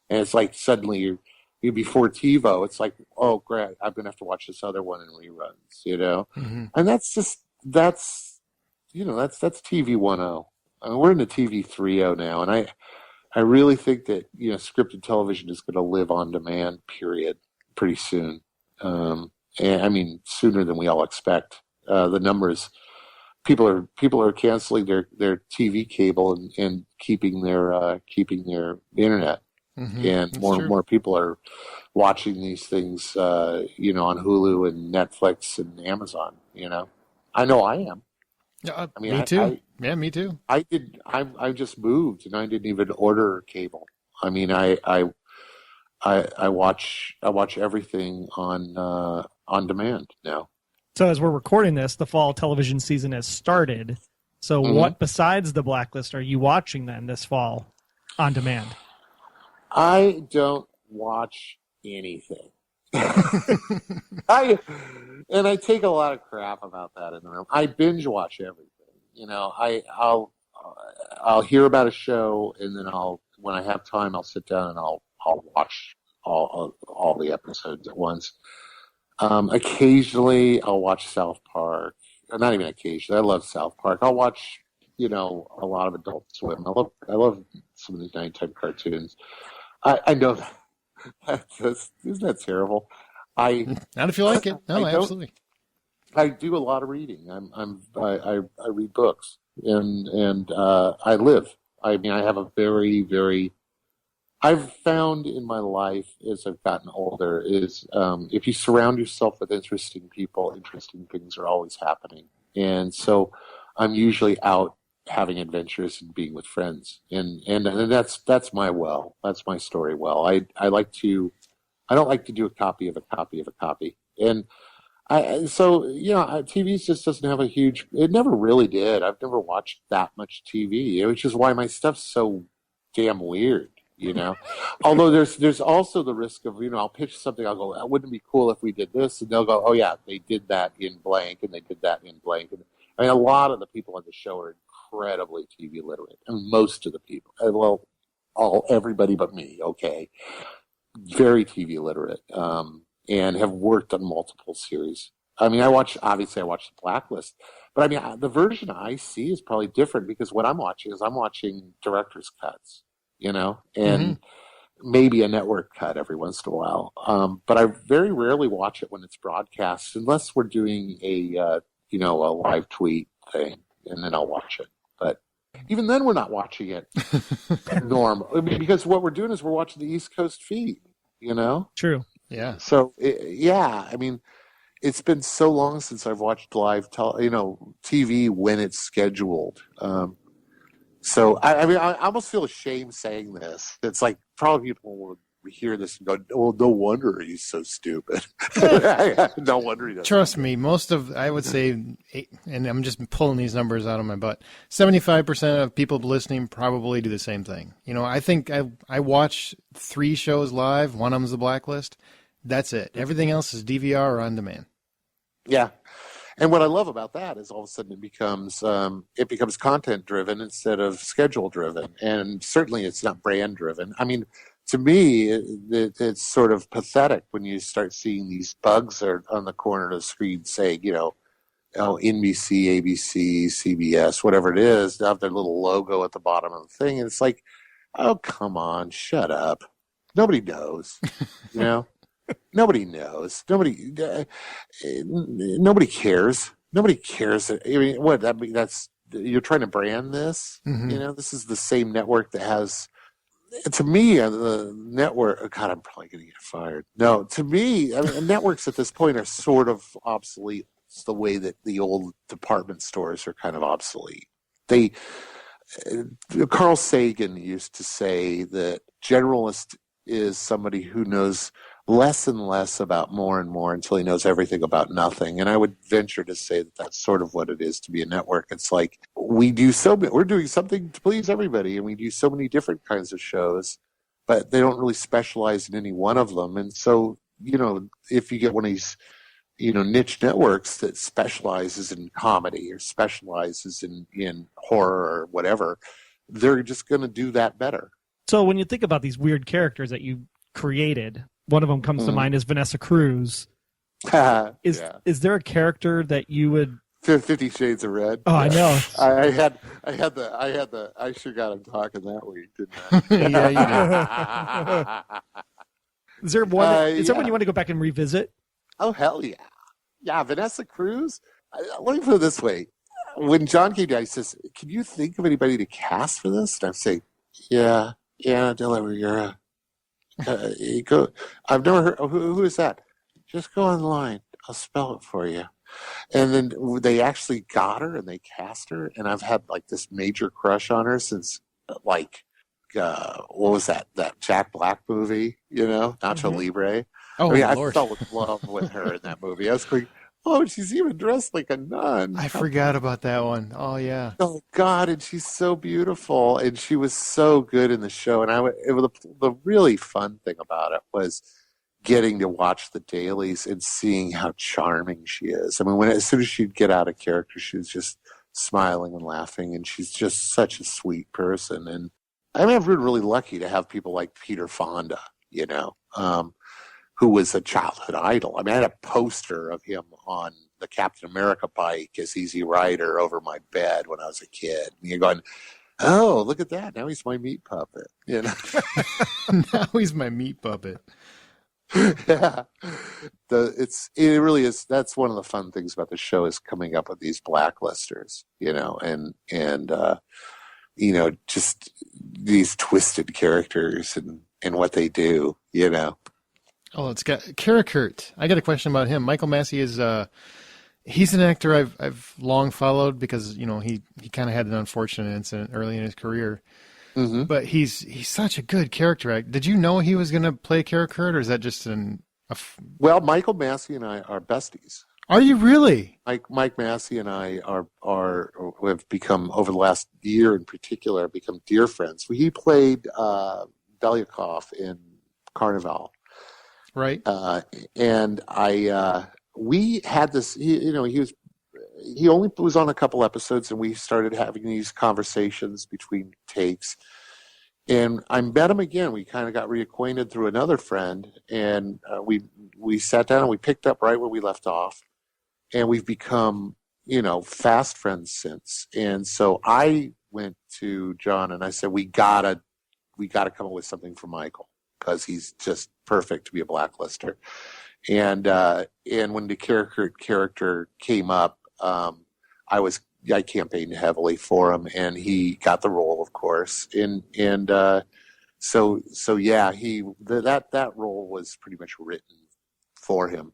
And it's like suddenly before TiVo, it's like, oh, great, I'm going to have to watch this other one in reruns, And that's TV 1.0. I mean, we're in the TV 3.0 now, and I really think that, scripted television is going to live on demand, period, pretty soon. And I mean, sooner than we all expect. The numbers, people are canceling their TV cable and keeping their internet. And more people are watching these things, on Hulu and Netflix and Amazon. I know I am. Yeah, I mean, me too. Me too. I just moved and I didn't even order cable. I mean, I watch everything on demand now. So as we're recording this, the fall television season has started. So what besides the Blacklist are you watching then this fall on demand? I don't watch anything. I take a lot of crap about that in the room. I binge watch everything. I'll hear about a show, and then when I have time, I'll sit down and I'll watch all the episodes at once. Occasionally, I'll watch South Park. Not even occasionally. I love South Park. I'll watch, a lot of Adult Swim. I love some of these nighttime cartoons. I know isn't that terrible? Not if you like it. No, absolutely. I do a lot of reading. I read books and I live. I mean, I have a very, very. I've found in my life as I've gotten older is if you surround yourself with interesting people, interesting things are always happening, and so I'm usually out having adventures and being with friends, and that's my that's my story. I don't like to do a copy of a copy of a copy, and TV just doesn't have it never really did. I've never watched that much TV, which is why my stuff's so damn weird, although there's also the risk of, I'll pitch something, I'll go, wouldn't it be cool if we did this? And they'll go, oh yeah, they did that in blank and they did that in blank. And I mean, a lot of the people on the show are incredibly TV literate, and most of the people, everybody but me, okay, very TV literate, and have worked on multiple series. I mean, I watch The Blacklist, but I mean, the version I see is probably different because what I'm watching director's cuts, and maybe a network cut every once in a while. But I very rarely watch it when it's broadcast, unless we're doing a live tweet thing, and then I'll watch it. But even then, we're not watching it normal. I mean, because what we're doing is we're watching the East Coast feed, True. Yeah. So, I mean, it's been so long since I've watched live TV when it's scheduled. So, I almost feel ashamed saying this. It's like probably people will hear this and go, well, no wonder he's so stupid. No wonder he doesn't. Trust me, I would say, and I'm just pulling these numbers out of my butt, 75% of people listening probably do the same thing. I think I watch 3 shows live. One of them's The Blacklist. That's it. Everything else is DVR or on demand. Yeah. And what I love about that is all of a sudden it becomes content driven instead of schedule driven, and certainly it's not brand driven. I mean, to me, it's sort of pathetic when you start seeing these bugs on the corner of the screen saying, NBC, ABC, CBS, whatever it is, they have their little logo at the bottom of the thing, and it's like, oh, come on, shut up. Nobody knows, Nobody knows. Nobody cares. Nobody cares. I mean, what? That's you're trying to brand this. Mm-hmm. This is the same network that has. To me, the network. God, I'm probably going to get fired. No, to me, I mean, networks at this point are sort of obsolete. It's the way that the old department stores are kind of obsolete. Carl Sagan used to say that generalist is somebody who knows less and less about more and more until he knows everything about nothing. And I would venture to say that that's sort of what it is to be a network. It's like we're doing something to please everybody, and we do so many different kinds of shows, but they don't really specialize in any one of them. And so, if you get one of these, niche networks that specializes in comedy or specializes in horror or whatever, they're just going to do that better. So when you think about these weird characters that you created, one of them comes to mind is Vanessa Cruz. Is there a character that you would 50 Shades of Red? Oh, yeah. I know. I sure got him talking that week, didn't I? Yeah, you did. Is there one you want to go back and revisit? Oh, hell yeah. Yeah, Vanessa Cruz. Let me put it this way. When John came down, he says, can you think of anybody to cast for this? And I'm saying, yeah, Della Rivera. I've never heard. Who is that? Just go online. I'll spell it for you. And then they actually got her and they cast her. And I've had like this major crush on her since what was that Jack Black movie? Nacho Libre. Oh, I Lord. fell in love with her in that movie. I was going, oh, she's even dressed like a nun. I forgot about that one. Oh, yeah. Oh, God, and she's so beautiful, and she was so good in the show. And the really fun thing about it was getting to watch the dailies and seeing how charming she is. I mean, as soon as she'd get out of character, she was just smiling and laughing, and she's just such a sweet person. And I mean, I've been really lucky to have people like Peter Fonda, who was a childhood idol. I mean, I had a poster of him on the Captain America bike as Easy Rider over my bed when I was a kid. And you're going, oh, look at that. Now he's my meat puppet. Now he's my meat puppet. Yeah. It really is. That's one of the fun things about the show is coming up with these blacklisters, and just these twisted characters and what they do, Oh, it's got Karakurt. I got a question about him. Michael Massey is he's an actor I've long followed because he kind of had an unfortunate incident early in his career. Mm-hmm. But he's such a good character actor. Did you know he was going to play Karakurt, or is that just Well, Michael Massey and I are besties. Are you really? Mike Massey and I have become, over the last year in particular, become dear friends. He played Belyakov in Carnival. Right. And we had this, he only was on a couple episodes, and we started having these conversations between takes. And I met him again. We kind of got reacquainted through another friend, and we sat down and we picked up right where we left off. And we've become, fast friends since. And so I went to John and I said, we gotta come up with something for Michael, because he's just perfect to be a blacklister. And when the character came up, I campaigned heavily for him, and he got the role, of course. So yeah, that role was pretty much written for him,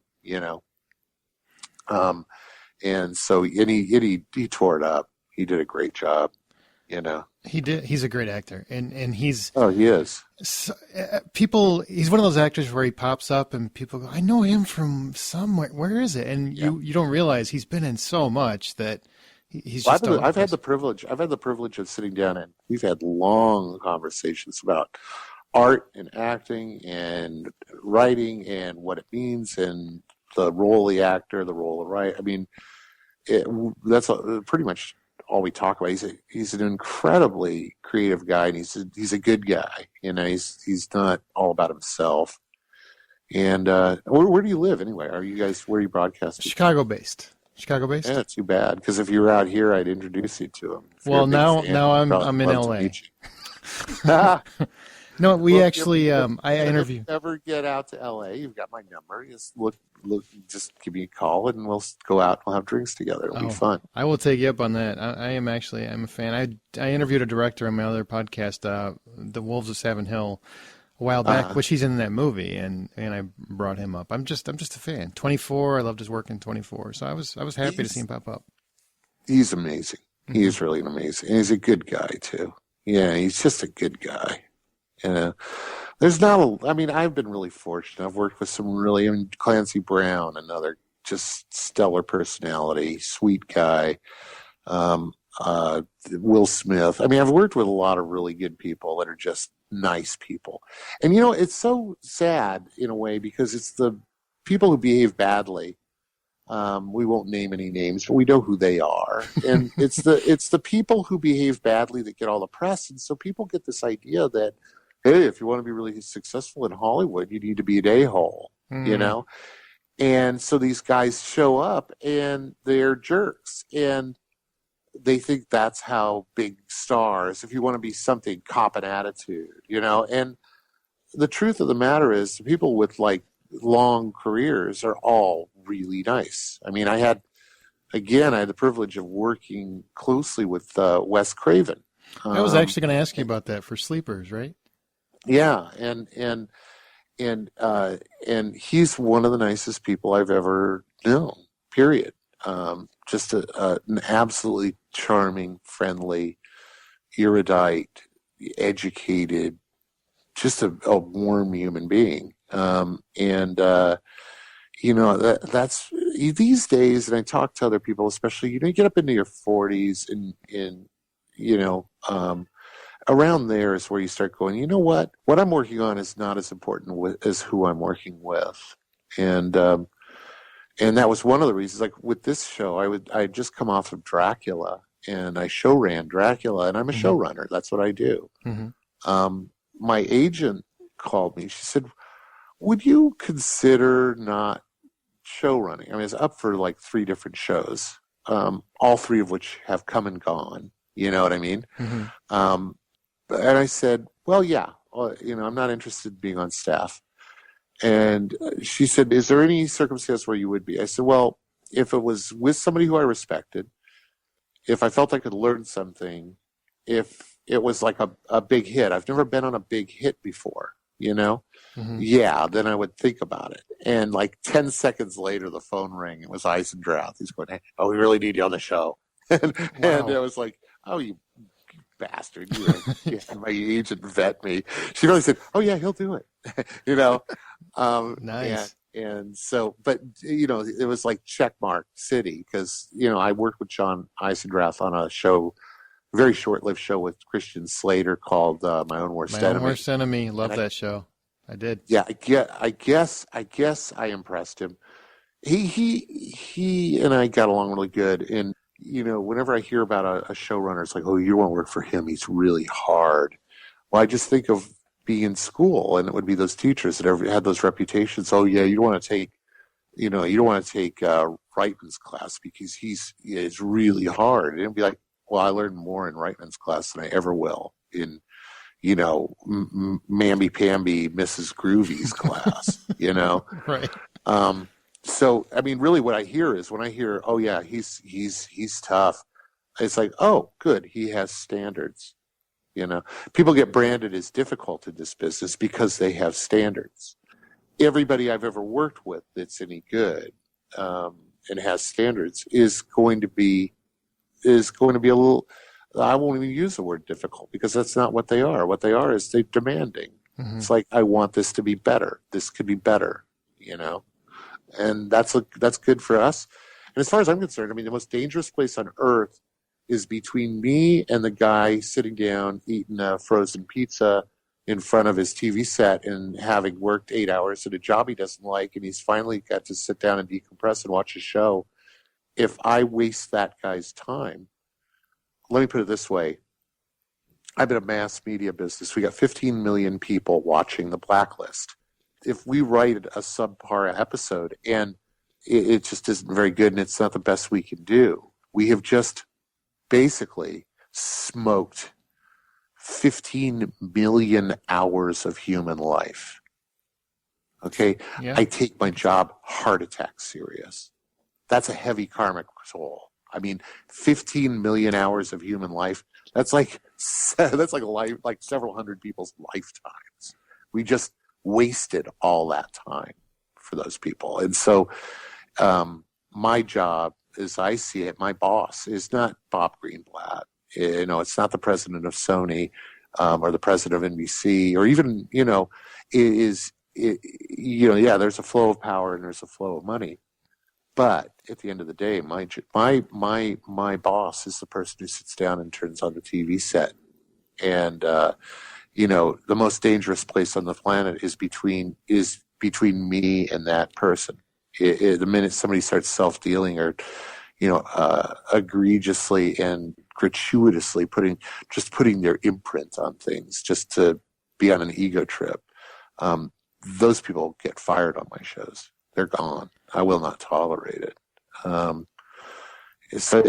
and so he tore it up. He did a great job, He did. He's a great actor, and he's. Oh, he is. He's one of those actors where he pops up, and people go, "I know him from somewhere. Where is it?" And you don't realize he's been in so much that he's just. I've had the privilege of sitting down, and we've had long conversations about art and acting and writing and what it means and the role of the actor, the role of writer. I mean, that's pretty much all we talk about. He's an incredibly creative guy, and he's a good guy. He's not all about himself. And where do you live anyway? Where are you broadcasting? Chicago based. Yeah, too bad, because if you were out here, I'd introduce you to him. Well, now I'm in LA. No, we actually I interview. If you ever get out to LA, you've got my number. Just look, just give me a call, and we'll go out. We'll have drinks together. It'll be fun. I will take you up on that. I'm a fan. I interviewed a director on my other podcast, The Wolves of Savin Hill, a while back, which he's in that movie, and I brought him up. I'm just a fan. 24. I loved his work in 24, so I was happy to see him pop up. He's amazing. Mm-hmm. He's really amazing. And he's a good guy too. Yeah, he's just a good guy. There's not I've been really fortunate. I've worked with some Clancy Brown, another just stellar personality, sweet guy. Will Smith. I've worked with a lot of really good people that are just nice people. And, it's so sad in a way, because it's the people who behave badly. We won't name any names, but we know who they are. And it's the people who behave badly that get all the press. And so people get this idea that, hey, if you want to be really successful in Hollywood, you need to be an a-hole, And so these guys show up and they're jerks. And they think that's how big stars, if you want to be something, cop an attitude, And the truth of the matter is, people with long careers are all really nice. I had the privilege of working closely with Wes Craven. I was actually going to ask you about that for Sleepers, right? Yeah, and he's one of the nicest people I've ever known. Period. Just an absolutely charming, friendly, erudite, educated, just a warm human being. That's these days. And I talk to other people, especially you get up into your 40s, and around there is where you start going, you know what I'm working on is not as important as who I'm working with. And that was one of the reasons, with this show, I'd just come off of Dracula, and I show ran Dracula, and I'm a showrunner. That's what I do. Mm-hmm. My agent called me. She said, would you consider not show running? It's up for 3 different shows, all 3 of which have come and gone. You know what I mean? Mm-hmm. And I said, well, yeah, I'm not interested in being on staff. And she said, is there any circumstance where you would be? I said, well, if it was with somebody who I respected, if I felt I could learn something, if it was a big hit. I've never been on a big hit before, Mm-hmm. Yeah, then I would think about it. And 10 seconds later, the phone rang. It was Eisendrath. He's going, hey, we really need you on the show. And I was like, oh, you bastard. You had my agent vet me. She really said, oh, yeah, he'll do it. Nice. And so, but, it was checkmark city, because, I worked with John Eisendrath on a show, very short-lived show with Christian Slater called My Own Worst Enemy. My Own Worst Enemy. Love that show. I did. Yeah, I guess I impressed him. He and I got along really good. And, whenever I hear about a showrunner, it's oh, you want to work for him. He's really hard. Well, I just think of being in school, and it would be those teachers that had those reputations. Oh, yeah, you don't want to take Reitman's class because it's really hard. And it'd be well, I learned more in Reitman's class than I ever will in, Mamby-Pamby Mrs. Groovy's class, Right. So, really what I hear is, when I hear, oh yeah, he's tough, it's oh, good. He has standards. People get branded as difficult in this business because they have standards. Everybody I've ever worked with that's any good, and has standards is going to be a little, I won't even use the word difficult, because that's not what they are. What they are is they're demanding. Mm-hmm. It's I want this to be better. This could be better, and that's good for us. And as far as I'm concerned, the most dangerous place on earth is between me and the guy sitting down eating a frozen pizza in front of his TV set and having worked 8 hours at a job he doesn't like, and he's finally got to sit down and decompress and watch a show. if I waste that guy's time, let me put it this way. I've been a mass media business. We got 15 million people watching the Blacklist. If we write a subpar episode and it just isn't very good and it's not the best we can do, we have just basically smoked 15 million hours of human life. Okay? Yeah. I take my job heart attack serious. That's a heavy karmic toll. I mean, 15 million hours of human life, that's like several hundred people's lifetimes. We just wasted all that time for those people. And so my job, as I see it, my boss is not Bob Greenblatt. You know, it's not the president of Sony or the president of NBC, or even, there's a flow of power and there's a flow of money. But at the end of the day, my boss is the person who sits down and turns on the TV set. And the most dangerous place on the planet is between me and that person. The minute somebody starts self-dealing or egregiously and gratuitously putting their imprint on things just to be on an ego trip, those people get fired on my shows. They're gone. I will not tolerate it. I guess I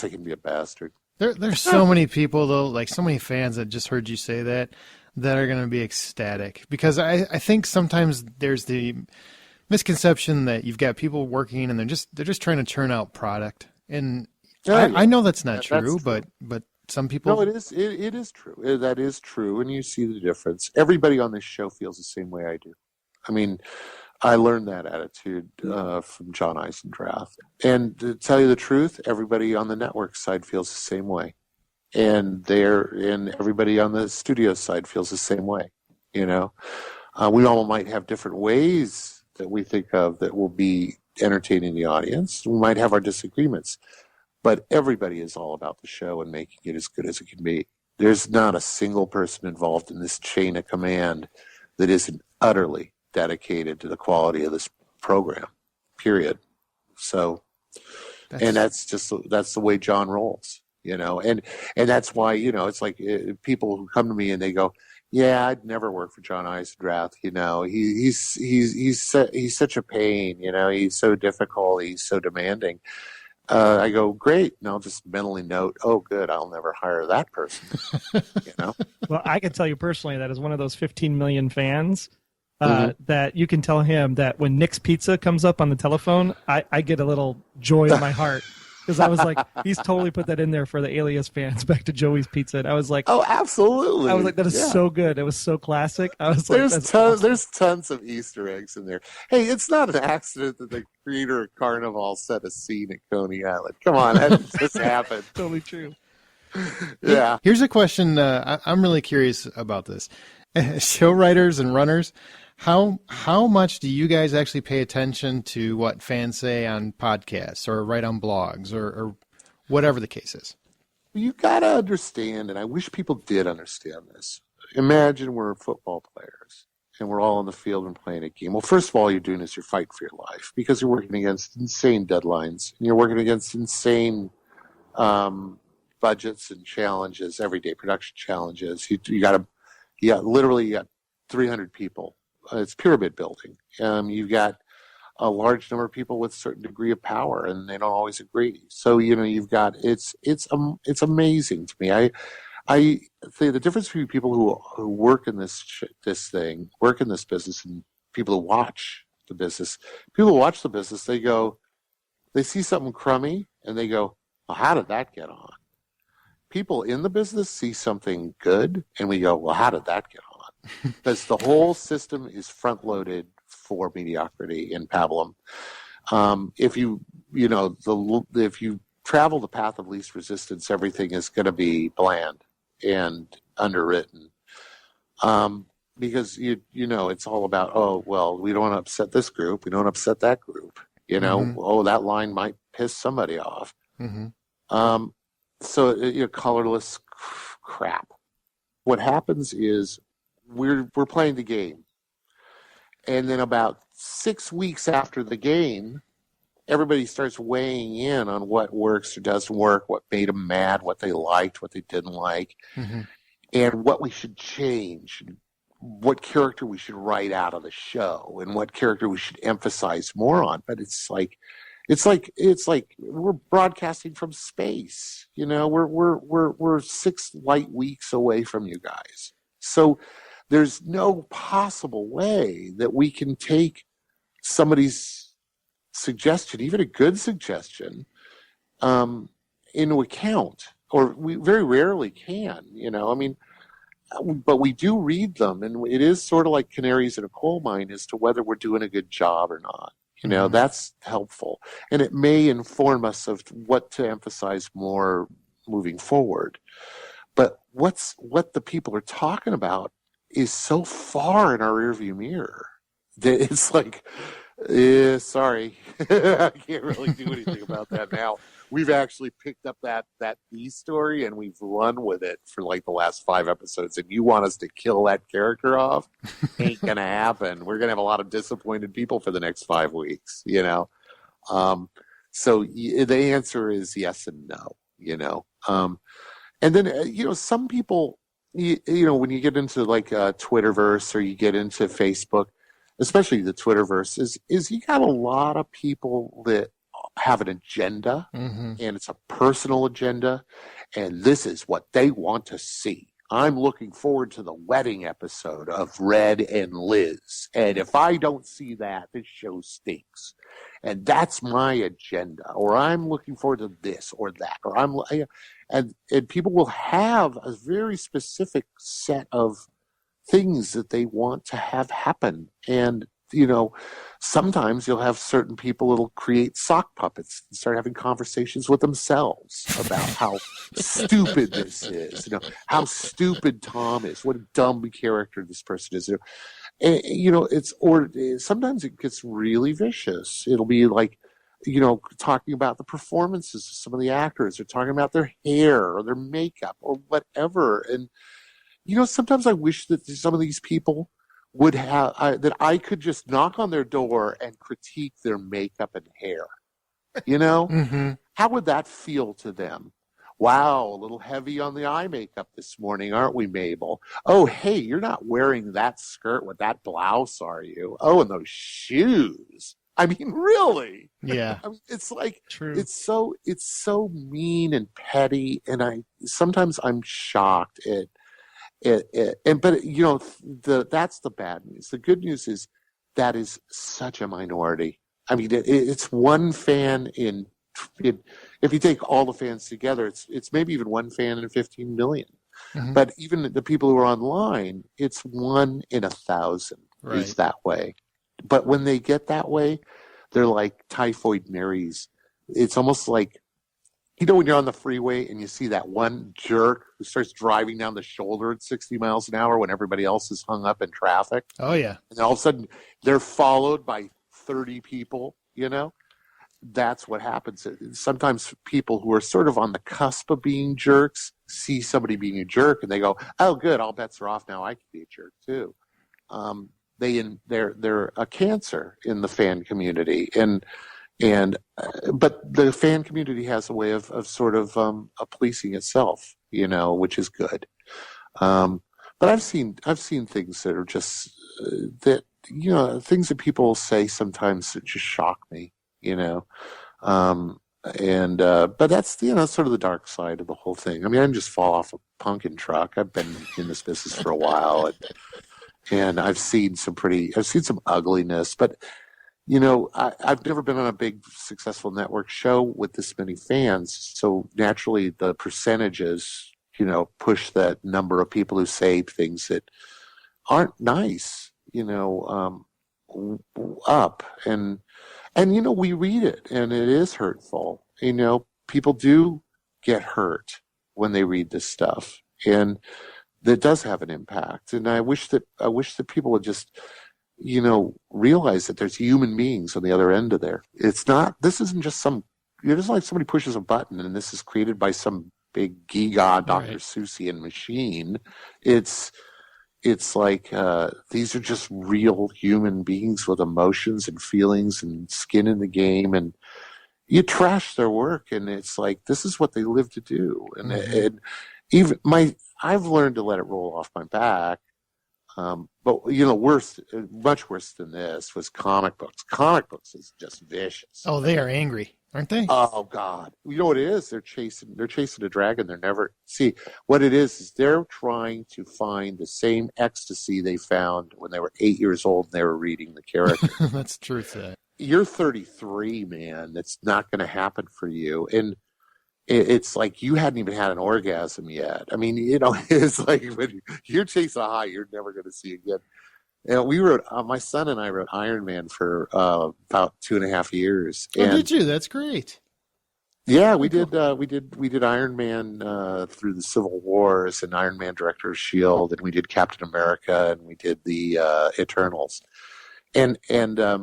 can be a bastard. There's so many people, though, like so many fans that just heard you say that are going to be ecstatic. Because I think sometimes there's the misconception that you've got people working and they're just trying to churn out product. And I know that's not true, but some people... No, it is true. That is true, and you see the difference. Everybody on this show feels the same way I do. I mean, I learned that attitude from John Eisendrath. And to tell you the truth, everybody on the network side feels the same way. And everybody on the studio side feels the same way. We all might have different ways that we think of that will be entertaining the audience. We might have our disagreements. But everybody is all about the show and making it as good as it can be. There's not a single person involved in this chain of command that isn't utterly dedicated to the quality of this program, period. So, that's the way John rolls, and that's why, it's like people who come to me and they go, yeah, I'd never work for John Eisendrath. He's such a pain, he's so difficult. He's so demanding. I go, great. And I'll just mentally note, oh, good, I'll never hire that person. Well, I can tell you personally that as one of those 15 million fans, that you can tell him that when Nick's Pizza comes up on the telephone, I get a little joy in my heart. Because I was like, he's totally put that in there for the Alias fans, back to Joey's Pizza. And I was like, oh, absolutely. I was like, that is so good. It was so classic. I was like, there's tons of Easter eggs in there. Hey, it's not an accident that the creator of Carnival set a scene at Coney Island. Come on, that just happened. Totally true. Yeah. Here's a question. I'm really curious about this. Show writers and runners, how much do you guys actually pay attention to what fans say on podcasts or write on blogs or whatever the case is? You got to understand, and I wish people did understand this. Imagine we're football players and we're all on the field and playing a game. Well, first of all, you're doing is you're fighting for your life because you're working against insane deadlines and you're working against insane budgets and challenges, everyday production challenges. You got 300 people. It's pyramid building. You've got a large number of people with a certain degree of power, and they don't always agree. So you've got it's amazing to me. I think the difference between people who work in this business, and people who watch the business. People who watch the business, they see something crummy, and they go, "Well, how did that get on?" People in the business see something good, and we go, "Well, how did that get on?" Because the whole system is front-loaded for mediocrity in pablum. If you travel the path of least resistance, everything is going to be bland and underwritten. Because it's all about, oh, well, we don't want to upset this group, we don't upset that group. Oh, that line might piss somebody off. Mm-hmm. So colorless crap. What happens is we're playing the game, and then about 6 weeks after the game, everybody starts weighing in on what works or doesn't work, what made them mad, what they liked, what they didn't like, and what we should change, what character we should write out of the show, and what character we should emphasize more on. But it's like we're broadcasting from space. You know, we're 6 light weeks away from you guys. So there's no possible way that we can take somebody's suggestion, even a good suggestion, into account, or we very rarely can. You know, I mean, but we do read them, and it is sort of like canaries in a coal mine as to whether we're doing a good job or not. You know, that's helpful, and it may inform us of what to emphasize more moving forward. But what the people are talking about is so far in our rearview mirror that it's like, sorry, I can't really do anything about that now. We've actually picked up that B story and we've run with it for like the last 5 episodes. And you want us to kill that character off? Ain't gonna happen. We're gonna have a lot of disappointed people for the next 5 weeks. You know, so the answer is yes and no. You know, and then you know, some people, you know, when you get into like Twitterverse or you get into Facebook, especially the Twitterverse, is you got a lot of people that have an agenda, and it's a personal agenda, and this is what they want to see. I'm looking forward to the wedding episode of Red and Liz, and if I don't see that, this show stinks. And that's my agenda, or I'm looking forward to this or that, or and people will have a very specific set of things that they want to have happen. And you know, sometimes you'll have certain people that'll create sock puppets and start having conversations with themselves about how stupid this is, you know, how stupid Tom is, what a dumb character this person is. And, you know, sometimes it gets really vicious. It'll be like, you know, talking about the performances of some of the actors, or talking about their hair or their makeup or whatever. And, you know, sometimes I wish that some of these people would have that I could just knock on their door and critique their makeup and hair. You know, how would that feel to them? Wow, a little heavy on the eye makeup this morning, aren't we, Mabel? Oh, hey, you're not wearing that skirt with that blouse, are you? Oh, and those shoes. I mean, really? Yeah. I mean, it's like, True. it's so mean and petty, and sometimes I'm shocked at. But you know, that's the bad news. The good news is that is such a minority. I mean, it's one fan in if you take all the fans together, it's maybe even one fan in 15 million. But even the people who are online, it's 1 in 1,000 is that way. But when they get that way, they're like typhoid Marys. It's almost like, you know, when you're on the freeway and you see that one jerk who starts driving down the shoulder at 60 miles an hour when everybody else is hung up in traffic. Oh, yeah. And all of a sudden they're followed by 30 people, you know? That's what happens. Sometimes people who are sort of on the cusp of being jerks see somebody being a jerk and they go, oh, good, all bets are off now. I can be a jerk too. They're a cancer in the fan community. But the fan community has a way of sort of policing itself, you know, which is good. But I've seen things that are just that, you know, things that people say sometimes that just shock me, you know. But that's, you know, sort of the dark side of the whole thing. I mean, I didn't just fall off a pumpkin truck. I've been in this business for a while, and I've seen some ugliness, but. You know, I've never been on a big, successful network show with this many fans, so naturally the percentages, you know, push that number of people who say things that aren't nice, you know, up. And you know, we read it, and it is hurtful. You know, people do get hurt when they read this stuff, and that does have an impact. And I wish that people would just, you know, realize that there's human beings on the other end of there. This isn't just it's like somebody pushes a button and this is created by some big giga Dr. Seussian machine. It's it's like these are just real human beings with emotions and feelings and skin in the game, and you trash their work, and it's like this is what they live to do, and even I've learned to let it roll off my back. But much worse than this was comic books. Comic books is just vicious. Oh, they are angry, aren't they? Oh God! You know what it is? They're chasing a dragon. They're never see what it is they're trying to find the same ecstasy they found when they were 8 years old and they were reading the character. That's true. That you're 33, man. That's not going to happen for you, and it's like you hadn't even had an orgasm yet. I mean, it's like when you're chasing a high, you're never going to see again. And we wrote, my son and I wrote Iron Man for about 2.5 years. Oh, did you? That's great. Yeah, we did. We did Iron Man through the Civil Wars and Iron Man Director's Shield, and we did Captain America, and we did the Eternals, and I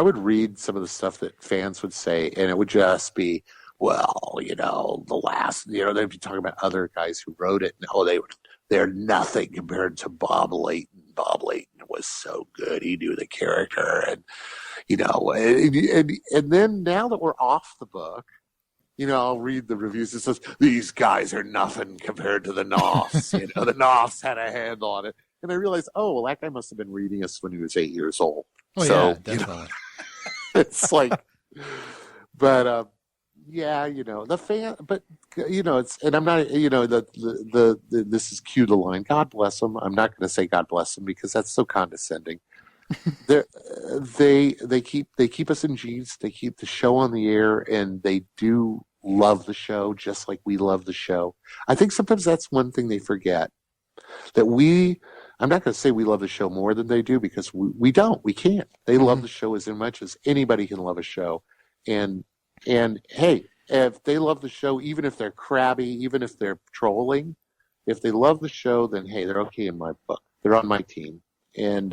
would read some of the stuff that fans would say, and it would just be, well, the last, they'd be talking about other guys who wrote it, and they're nothing compared to Bob Layton. Bob Layton was so good; he knew the character, and and then now that we're off the book, I'll read the reviews. It says these guys are nothing compared to the Knaufs. The Knaufs had a handle on it, and I realized, oh, well, that guy must have been reading us when he was 8 years old. Oh, so, yeah, definitely. It's like, but the fan, but it's, and I'm not, this is cue the line. God bless them. I'm not going to say God bless them because that's so condescending. They keep us in jeans. They keep the show on the air, and they do love the show just like we love the show. I think sometimes that's one thing they forget, that I'm not going to say we love the show more than they do because we don't. We can't. They love the show as much as anybody can love a show. And hey, if they love the show, even if they're crabby, even if they're trolling, if they love the show, then hey, they're okay in my book. They're on my team. And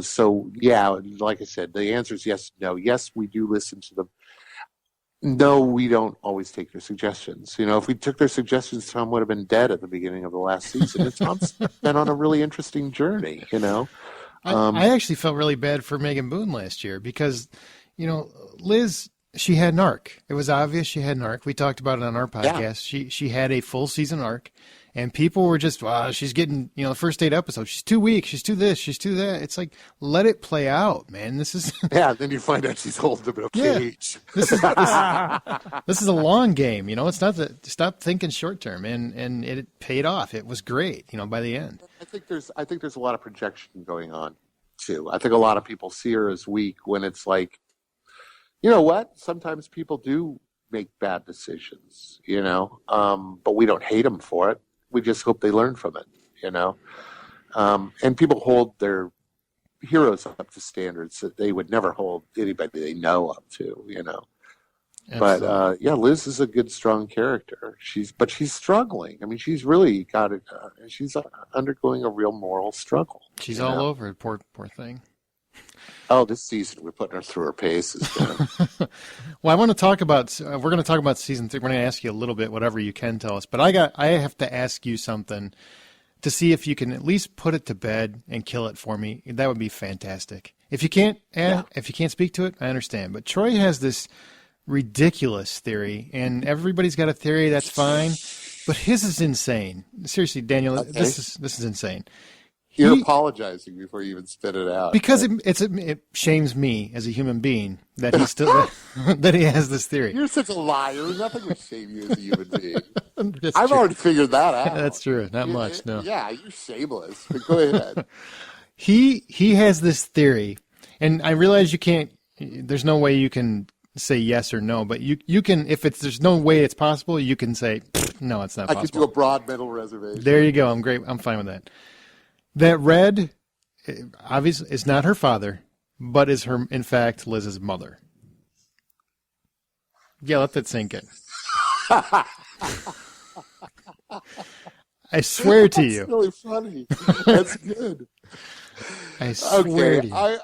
so yeah, like I said, the answer is yes, no. Yes, we do listen to them. No, we don't always take their suggestions. If we took their suggestions, Tom would have been dead at the beginning of the last season. And Tom's been on a really interesting journey, I actually felt really bad for Megan Boone last year because, Liz, she had an arc. It was obvious she had an arc. We talked about it on our podcast. Yeah. She had a full season arc. And people were just, she's getting, the first 8 episodes. She's too weak. She's too this. She's too that. It's like, let it play out, man. This is. Yeah, then you find out she's holding them in a cage. This is a long game. It's not stop thinking short term. And it paid off. It was great, by the end. I think there's a lot of projection going on, too. I think a lot of people see her as weak when it's like, you know what? Sometimes people do make bad decisions, but we don't hate them for it. We just hope they learn from it, and people hold their heroes up to standards that they would never hold anybody they know up to, Absolutely. But Liz is a good, strong character. She's struggling. I mean, she's really got it. She's undergoing a real moral struggle. She's all over it. Poor thing. Oh, this season we're putting her through her paces. Well, I want to talk about. We're going to talk about season 3. We're going to ask you a little bit, whatever you can tell us. But I have to ask you something to see if you can at least put it to bed and kill it for me. That would be fantastic. If you can't, if you can't speak to it, I understand. But Troy has this ridiculous theory, and everybody's got a theory. That's fine, but his is insane. Seriously, Daniel, okay. This is insane. You're apologizing before you even spit it out. Because it shames me as a human being that he still that he has this theory. You're such a liar. Nothing would shame you as a human being. I've already figured that out. That's true. Not much, no. Yeah, you're shameless. But go ahead. He has this theory, and I realize you can't. There's no way you can say yes or no, but you can. If there's no way it's possible, you can say no. It's not possible. I could do a broad mental reservation. There you go. I'm great. I'm fine with that. That Red, obviously, is not her father, but is her, in fact, Liz's mother. Yeah, let that sink in. I swear to you. That's really funny. That's good. I swear to you. I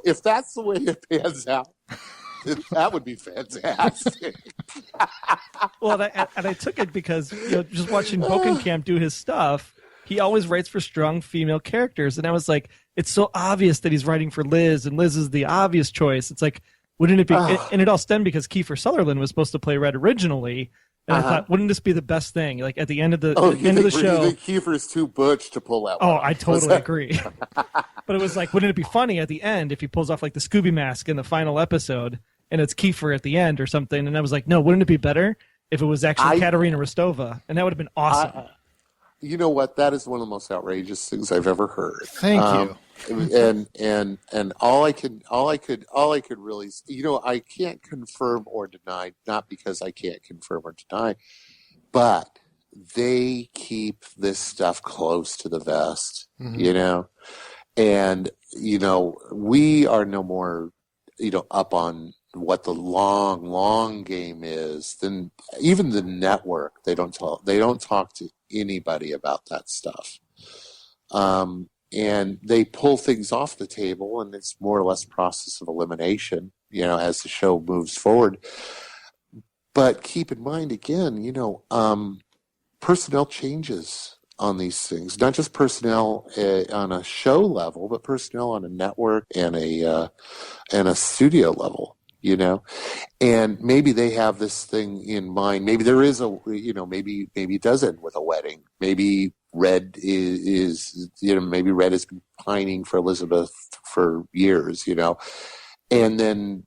if that's the way it pans out, That would be fantastic. Well, and I took it because just watching Bokenkamp do his stuff, he always writes for strong female characters, and I was like, it's so obvious that he's writing for Liz, and Liz is the obvious choice. It's like, wouldn't it be? And it all stemmed because Kiefer Sutherland was supposed to play Red originally, and I thought, wouldn't this be the best thing? Like at the end of the show, you think Kiefer's too butch to pull that one off? I totally agree. But it was like, wouldn't it be funny at the end if he pulls off like the Scooby mask in the final episode, and it's Kiefer at the end or something? And I was like, no, wouldn't it be better if it was actually Katerina Rostova? And that would have been awesome. You know what? That is one of the most outrageous things I've ever heard. Thank you. And all I could really, I can't confirm or deny, not because I can't confirm or deny, but they keep this stuff close to the vest, and we are no more, up on what the long game is than even the network. They don't talk to anybody about that stuff. And they pull things off the table, and it's more or less process of elimination, as the show moves forward. But keep in mind, again, personnel changes on these things, not just personnel on a show level, but personnel on a network and a studio level. And maybe they have this thing in mind. Maybe there is maybe it does end with a wedding. Maybe Red is maybe Red has been pining for Elizabeth for years, and then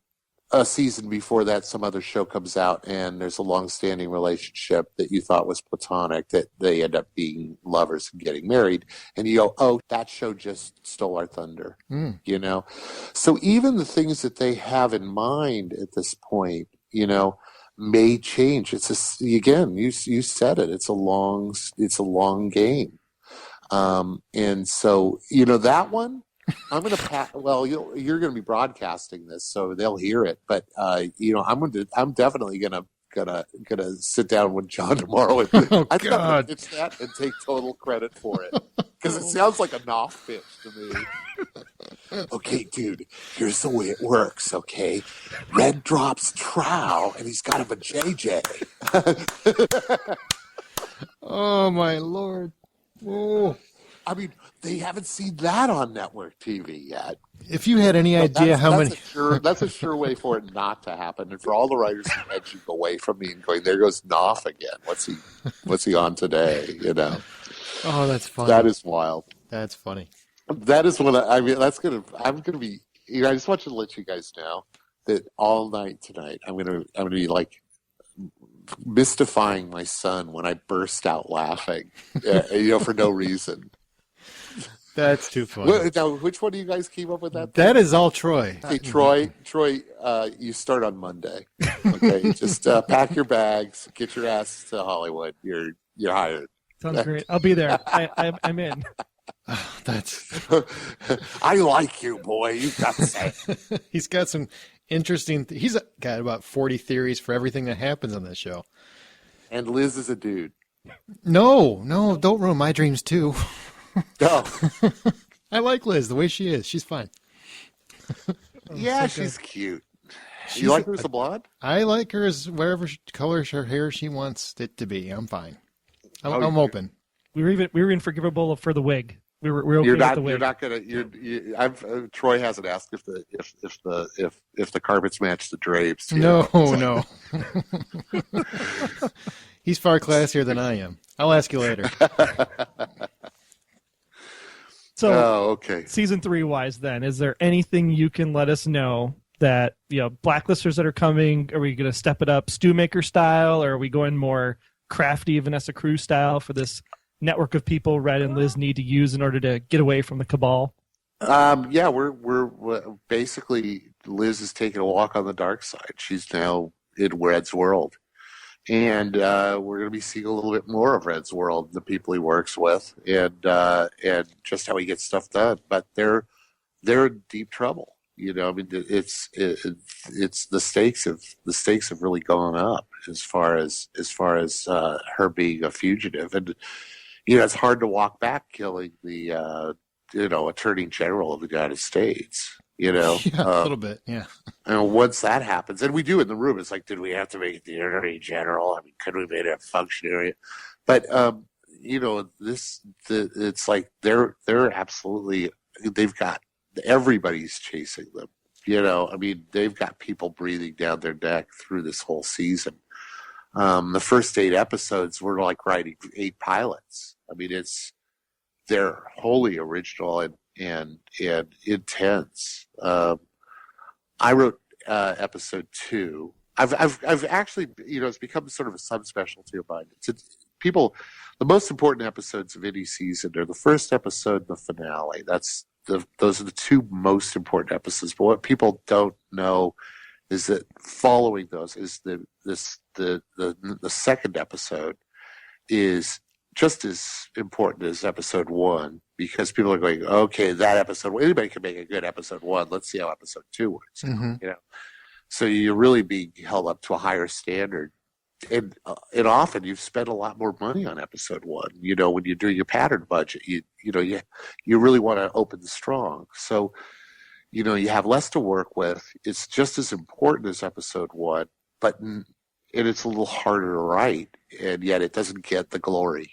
a season before that, some other show comes out and there's a long-standing relationship that you thought was platonic, that they end up being lovers and getting married, and you go, oh, that show just stole our thunder, So even the things that they have in mind at this point, may change. It's again, you said it. It's a long game, and so that one. I'm going to well, you're going to be broadcasting this, so they'll hear it. But I'm definitely going to sit down with John tomorrow and I'm going to pitch that and take total credit for it, because it sounds like a Knauf pitch to me. Okay, dude, here's the way it works. Okay, Red drops Trow, and he's got him a JJ. Oh my Lord! Whoa. I mean, they haven't seen that on network TV yet. If you had any idea how many... That's a sure way for it not to happen. And for all the writers who edging away from me and going, there goes Knauf again. What's he on today, Oh, that's funny. That is wild. That's funny. That is I'm going to be, I just want to let you guys know that all night tonight, I'm going to be like mystifying my son when I burst out laughing, for no reason. That's too funny. Now, which one do you guys keep up with that? That is all Troy. Hey, Troy, you start on Monday. Okay, just pack your bags, get your ass to Hollywood. You're hired. Sounds great. I'll be there. I'm in. Oh, that's. I like you, boy. You've got to say. He's got some interesting. He's got about 40 theories for everything that happens on this show. And Liz is a dude. No, don't ruin my dreams too. No. I like Liz the way she is. She's fine. Yeah, she's cute. You like her as a blonde? I like her as whatever color her hair she wants it to be. I'm fine. I'm open. We were even forgivable for the wig. We're okay with the wig. You're not gonna. Troy hasn't asked if the carpets match the drapes. No. He's far classier than I am. I'll ask you later. So, okay. Season 3 wise, then, is there anything you can let us know that blacklisters that are coming? Are we going to step it up, stew maker style, or are we going more crafty Vanessa Cruz style for this network of people Red and Liz need to use in order to get away from the cabal? Yeah, we're basically, Liz is taking a walk on the dark side. She's now in Red's world. And we're going to be seeing a little bit more of Red's world, the people he works with, and just how he gets stuff done. But they're in deep trouble. I mean, it's the stakes have really gone up as far as her being a fugitive, and it's hard to walk back killing the attorney general of the United States. Yeah, a little bit, yeah. And once that happens, and we do in the room, it's like, did we have to make it the Attorney General? I mean, could we make it a functionary? But it's like they're absolutely, they've got, everybody's chasing them. I mean, they've got people breathing down their neck through this whole season. The first 8 episodes were like writing 8 pilots. I mean, they're wholly original and intense. I wrote episode 2. I've actually, it's become sort of a subspecialty of mine. The most important episodes of any season are the first episode and the finale. Those are the 2 most important episodes. But what people don't know is that following those is the second episode is just as important as episode 1, because people are going, okay, that episode, anybody can make a good episode 1. Let's see how episode 2 works. Mm-hmm. So you're really being held up to a higher standard. And often you've spent a lot more money on episode 1. When you're doing your pattern budget, you really want to open strong. So, you have less to work with. It's just as important as episode 1, and it's a little harder to write, and yet it doesn't get the glory,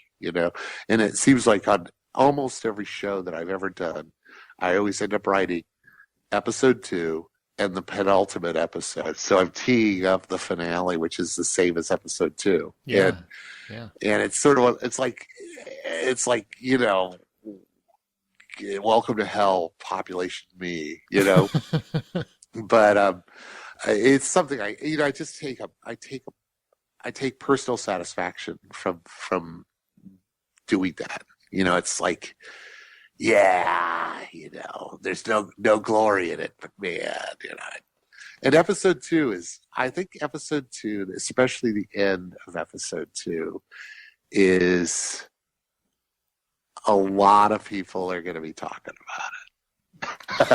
And it seems like on almost every show that I've ever done, I always end up writing episode 2 and the penultimate episode. So I'm teeing up the finale, which is the same as episode 2. Yeah. And it's sort of, it's like, welcome to hell, population me, but, it's something I just take personal satisfaction from doing that. It's like, there's no glory in it, but man, And episode 2 I think episode 2, especially the end of episode 2, is a lot of people are going to be talking about it.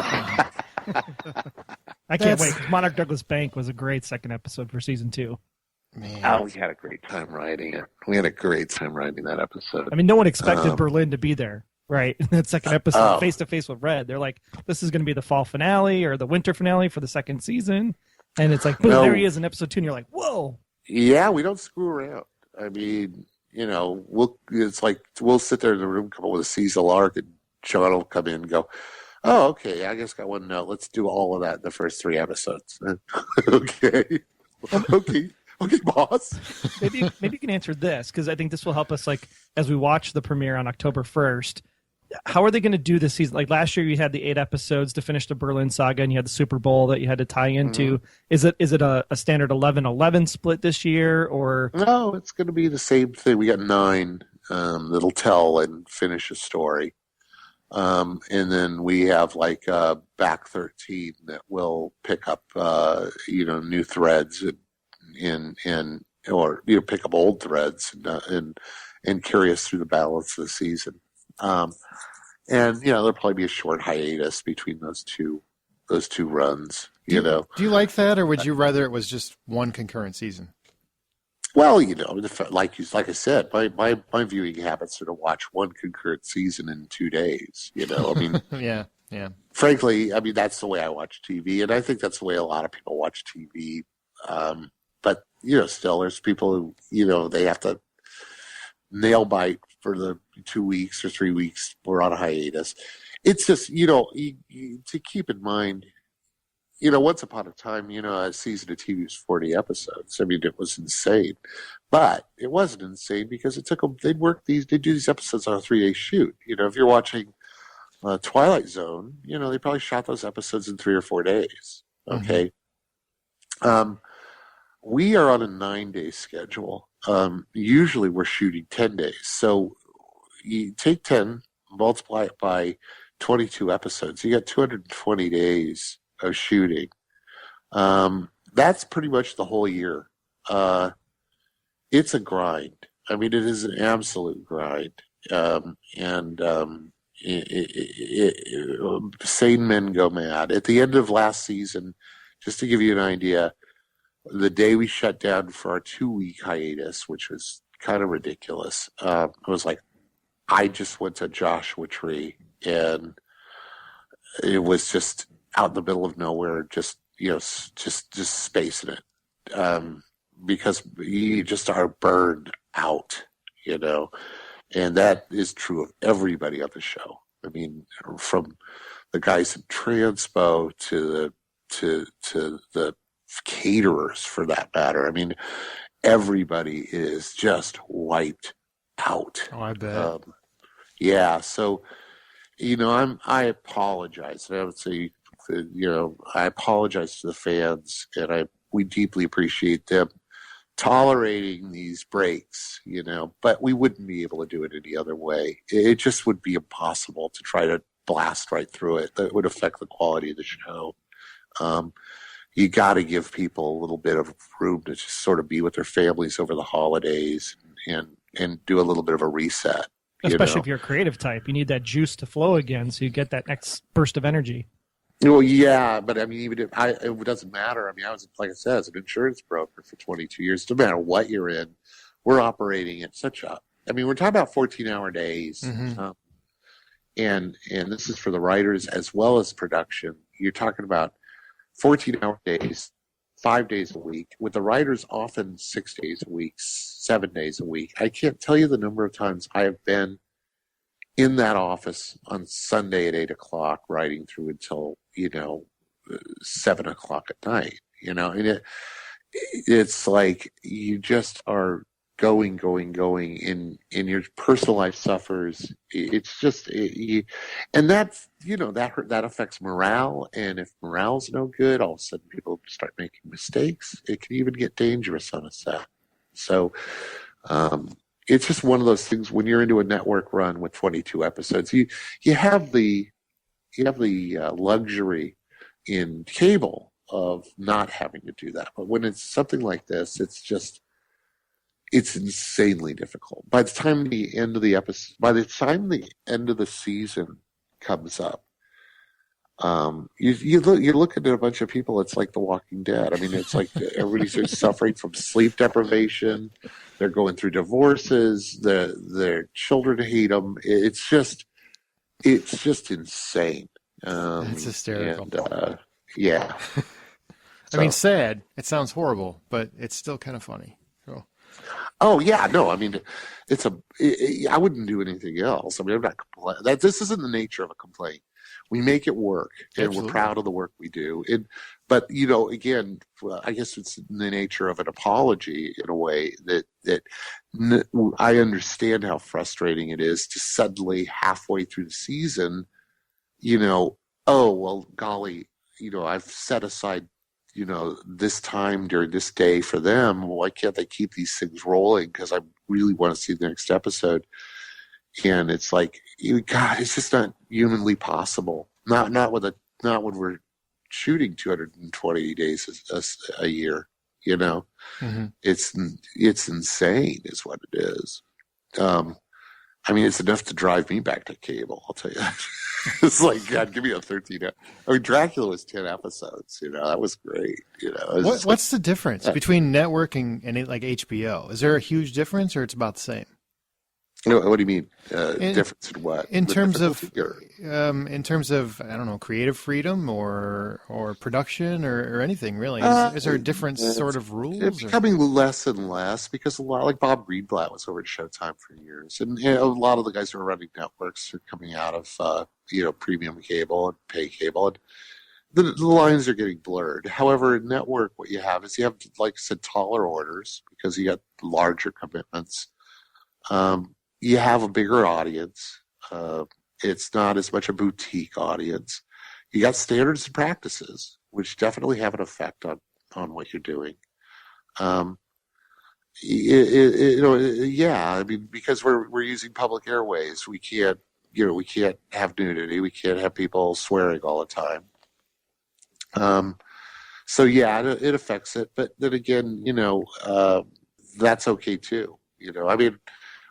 I can't wait. Monarch Douglas Bank was a great second episode for season 2. Man. Oh, we had a great time writing it. We had a great time writing that episode. I mean, no one expected Berlin to be there. Right, in that second episode, face to face with Red, they're like, "This is going to be the fall finale or the winter finale for the second season," and it's like, boom, there he is in episode 2, and you're like, "Whoa!" Yeah, we don't screw around. I mean, we'll sit there in the room, come up with a seasonal arc, and John will come in and go, "Oh, okay, I just got one note. Let's do all of that in the first 3 episodes." Okay, okay, boss. Maybe you can answer this, because I think this will help us, like, as we watch the premiere on October 1st. How are they going to do this season? Like last year, you had the 8 episodes to finish the Berlin saga, and you had the Super Bowl that you had to tie into. Mm-hmm. Is it a standard 11-11 split this year, or no? It's going to be the same thing. We got 9 that'll tell and finish a story, and then we have like back 13 that will pick up new threads and or pick up old threads and carry us through the balance of the season. And there'll probably be a short hiatus between those two runs. Do you like that, or would you rather it was just one concurrent season? Well, like I said, my viewing habits are to watch one concurrent season in 2 days. I mean, yeah. Frankly, I mean that's the way I watch TV, and I think that's the way a lot of people watch TV. But still, there's people who they have to nail bite for the 2 weeks or 3 weeks we're on a hiatus. It's just, to keep in mind, once upon a time, a season of TV was 40 episodes. I mean, it was insane. But it wasn't insane because it took them, they'd do these episodes on a 3-day shoot. If you're watching Twilight Zone, they probably shot those episodes in 3 or 4 days. Okay. Mm-hmm. We are on a 9-day schedule. Usually we're shooting 10 days. So you take 10, multiply it by 22 episodes. You got 220 days of shooting. That's pretty much the whole year. It's a grind. I mean, it is an absolute grind. Sane men go mad. At the end of last season, just to give you an idea, the day we shut down for our 2-week hiatus, which was kind of ridiculous, it was like I just went to Joshua Tree, and it was just out in the middle of nowhere, just spacing it, because you just are burned out, and that is true of everybody on the show. I mean, from the guys in Transpo to the caterers, for that matter. I mean, everybody is just wiped out. Oh, I bet. Yeah, so I apologize. I would say, I apologize to the fans, and we deeply appreciate them tolerating these breaks, but we wouldn't be able to do it any other way. It just would be impossible to try to blast right through it. That would affect the quality of the show. You got to give people a little bit of room to just sort of be with their families over the holidays and do a little bit of a reset. Especially if you're a creative type, you need that juice to flow again, so you get that next burst of energy. Well, yeah, but I mean, even if it doesn't matter. I mean, I was, like I said, as an insurance broker for 22 years. No matter what you're in, we're operating at we're talking about 14-hour days, and this is for the writers as well as production. You're talking about 14-hour days, 5 days a week, with the writers often 6 days a week, 7 days a week. I can't tell you the number of times I have been in that office on Sunday at 8 o'clock, writing through until 7 o'clock at night. And it's like you just are going, and your personal life suffers. It's just and that's that affects morale. And if morale's no good, all of a sudden people start making mistakes. It can even get dangerous on a set. So it's just one of those things. When you're into a network run with 22 episodes, you have the luxury in cable of not having to do that. But when it's something like this, it's insanely difficult. By the time the end of the season comes up, you're looking at a bunch of people. It's like The Walking Dead. I mean, it's like everybody's suffering from sleep deprivation. They're going through divorces. Their children hate them. It's just insane. It's hysterical. And, yeah. I mean, sad. It sounds horrible, but it's still kind of funny. So. Oh yeah, no. I mean, I wouldn't do anything else. I mean, I'm not complaining. This isn't the nature of a complaint. We make it work, and Absolutely. We're proud of the work we do. But again, I guess it's in the nature of an apology in a way that I understand how frustrating it is to suddenly halfway through the season, oh well, golly, I've set aside this time during this day for them. Why can't they keep these things rolling? Because I really want to see the next episode. And it's like, God, it's just not humanly possible. Not when we're shooting 220 days a year. Mm-hmm. It's insane, is what it is. I mean, it's enough to drive me back to cable. I'll tell you. It's like, God, give me a 13. I mean, Dracula was 10 episodes. That was great. What's the difference between network and like HBO? Is there a huge difference, or it's about the same? What do you mean? Difference in what? In terms of I don't know, creative freedom or production or anything really. Is there a different sort of rules? It's becoming less and less, because a lot, like Bob Greenblatt was over at Showtime for years, and a lot of the guys who are running networks are coming out of premium cable and pay cable, and the lines are getting blurred. However, in network, what you have is like I said, taller orders because you got larger commitments. You have a bigger audience. It's not as much a boutique audience. You got standards and practices, which definitely have an effect on what you're doing. Yeah, I mean, because we're using public airways, we can't have nudity. We can't have people swearing all the time. So yeah, it affects it. But then again, that's okay too. I mean,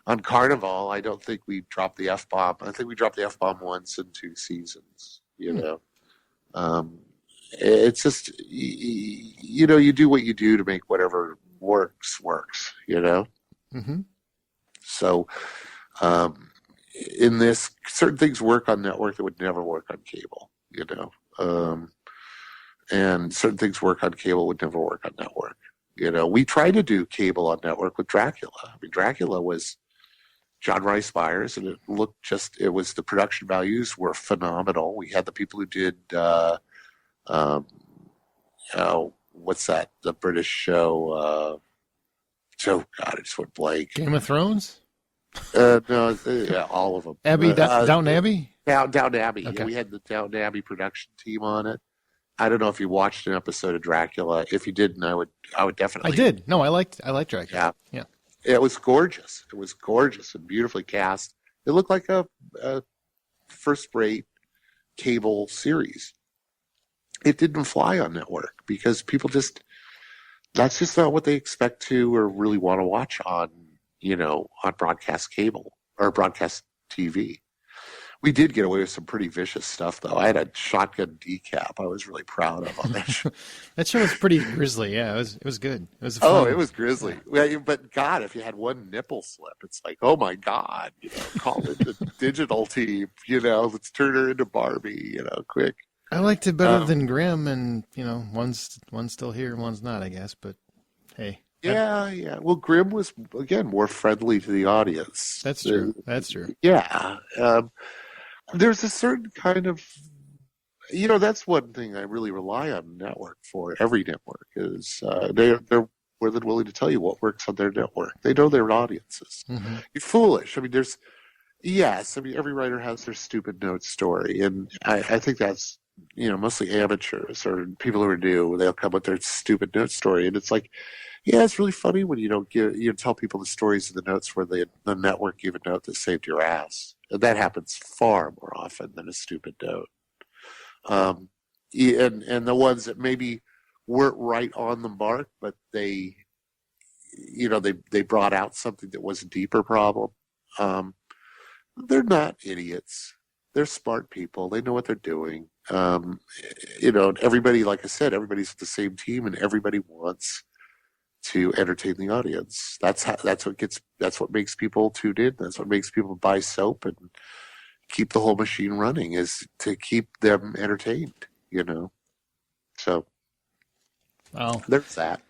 on Carnival, I don't think we dropped the F-bomb. I think we dropped the F-bomb once in 2 seasons, It's just, you do what you do to make whatever works, Mm-hmm. So, in this, certain things work on network that would never work on cable, And certain things work on cable would never work on network. We tried to do cable on network with Dracula. I mean, Dracula was John Rice Myers, and it was the production values were phenomenal. We had the people who did, what's that? The British show, God, I just went blank. Game of Thrones? No, yeah, all of them. Downton Abbey? Downton Abbey. Okay. Yeah, we had the Downton Abbey production team on it. I don't know if you watched an episode of Dracula. If you didn't, I would definitely. I did. No, I liked Dracula. Yeah. It was gorgeous. It was gorgeous and beautifully cast. It looked like a first-rate cable series. It didn't fly on network because people that's just not what they expect to or really want to watch on broadcast cable or broadcast TV. We did get away with some pretty vicious stuff, though. I had a shotgun decap I was really proud of on that show. That show was pretty grisly. Yeah, it was good. It was fun. Oh, it was grisly. Yeah, but God, if you had one nipple slip, it's like, oh my God, call in the digital team. Let's turn her into Barbie. Quick. I liked it better than Grimm, and one's still here, and one's not, I guess. But hey. Yeah. Well, Grimm was again more friendly to the audience. That's true. Yeah. There's a certain kind of, that's one thing I really rely on network for. Every network is they're more than willing to tell you what works on their network. They know their audiences. Mm-hmm. You're foolish. I mean, every writer has their stupid note story, and I think that's mostly amateurs or people who are new. They'll come with their stupid note story, and it's like, yeah, it's really funny when you don't tell people the stories of the notes where the network gave a note that saved your ass. And that happens far more often than a stupid note. And the ones that maybe weren't right on the mark, but they brought out something that was a deeper problem. They're not idiots. They're smart people. They know what they're doing. Everybody, like I said, everybody's the same team, and everybody wants to entertain the audience. That's what makes people tune in. That's what makes people buy soap and keep the whole machine running, is to keep them entertained, So well, there's that.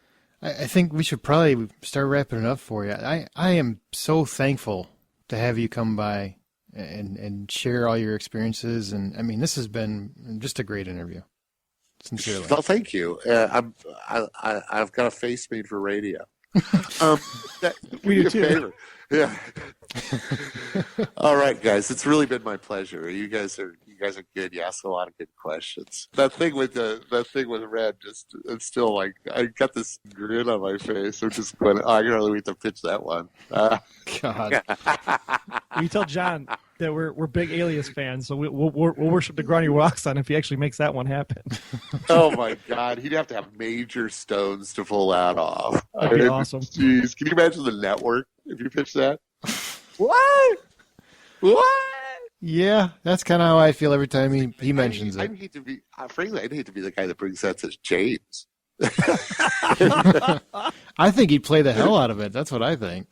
I think we should probably start wrapping it up for you. I am so thankful to have you come by and share all your experiences. And I mean, this has been just a great interview. Sincerely. Well, thank you. I've got a face made for radio. We do too. Favor. Yeah. All right, guys. It's really been my pleasure. You guys are good. You ask a lot of good questions. That thing with Red, it's still like, I got this grin on my face. I'm just going, I can hardly wait to pitch that one. God. We tell John that we're big Alias fans, so we'll worship the ground he walks on if he actually makes that one happen. Oh my God, he'd have to have major stones to pull that off. That'd be awesome. Jeez, can you imagine the network if you pitch that? What? Yeah, that's kind of how I feel every time he mentions it. I'd hate to be, frankly, I'd hate to be the guy that brings that to James. I think he'd play the hell out of it. That's what I think.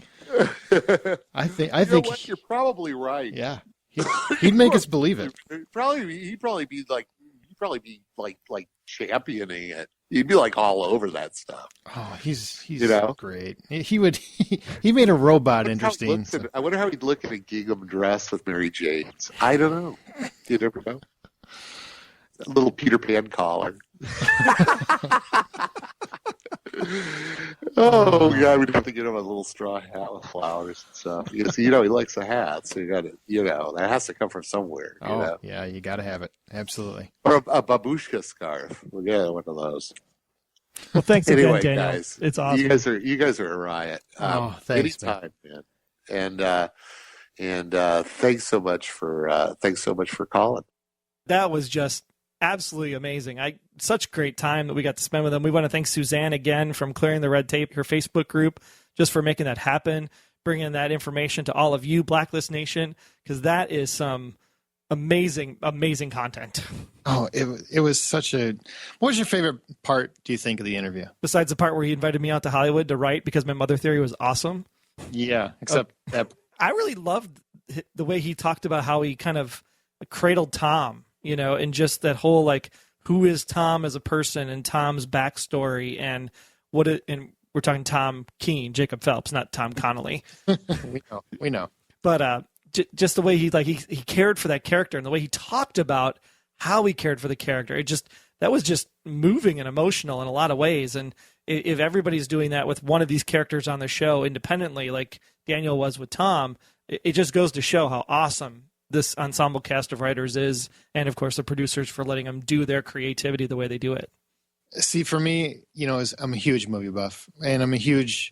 I think you're probably right. Yeah, he'd make us believe it. He'd probably be like championing it. He'd be like all over that stuff. Oh, he's great. He made a robot interesting. I wonder how he'd look in a gingham dress with Mary Jane's. I don't know. You never know. A little Peter Pan collar. Oh God, we'd have to get him a little straw hat with flowers and stuff. Because he likes a hat, so you got to, that has to come from somewhere. Yeah, you got to have it. Absolutely. Or a babushka scarf. We'll get one of those. Well, thanks anyway, again, Daniel. Guys, it's awesome. You guys are a riot. Thanks, anytime, man. And thanks so much for calling. That was just absolutely amazing. Such great time that we got to spend with them. We want to thank Suzanne again from Clearing the Red Tape, her Facebook group, just for making that happen, bringing that information to all of you, Blacklist Nation, because that is some amazing content. Oh, it was such a... What was your favorite part, do you think, of the interview? Besides the part where he invited me out to Hollywood to write because my mother theory was awesome. Yeah, except that... I really loved the way he talked about how he kind of cradled Tom and just that whole, like, who is Tom as a person and Tom's backstory and and we're talking Tom Keene, Jacob Phelps, not Tom Connolly. We know. But just the way he cared for that character and the way he talked about how he cared for the character, that was just moving and emotional in a lot of ways. And if everybody's doing that with one of these characters on the show independently, like Daniel was with Tom, it just goes to show how awesome this ensemble cast of writers is, and of course the producers for letting them do their creativity the way they do it. See, for me, I'm a huge movie buff, and I'm a huge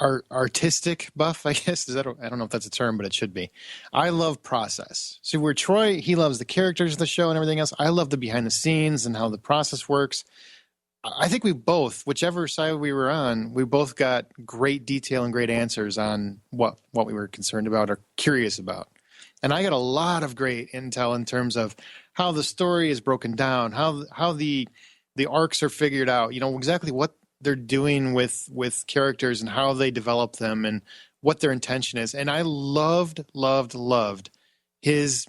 artistic buff, I guess. I don't know if that's a term, but it should be. I love process. See, where Troy, he loves the characters of the show and everything else. I love the behind the scenes and how the process works. I think we both, whichever side we were on, we both got great detail and great answers on what we were concerned about or curious about. And I got a lot of great intel in terms of how the story is broken down, how the arcs are figured out, exactly what they're doing with characters and how they develop them and what their intention is. And I loved his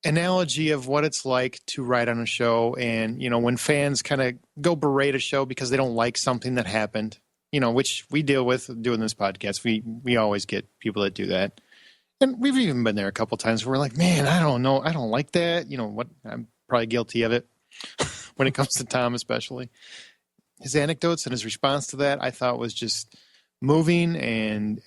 analogy of what it's like to write on a show. And, when fans kind of go berate a show because they don't like something that happened, which we deal with doing this podcast. We always get people that do that. And we've even been there a couple times where we're like, man, I don't know. I don't like that. I'm probably guilty of it when it comes to Tom, especially. His anecdotes and his response to that, I thought was just moving and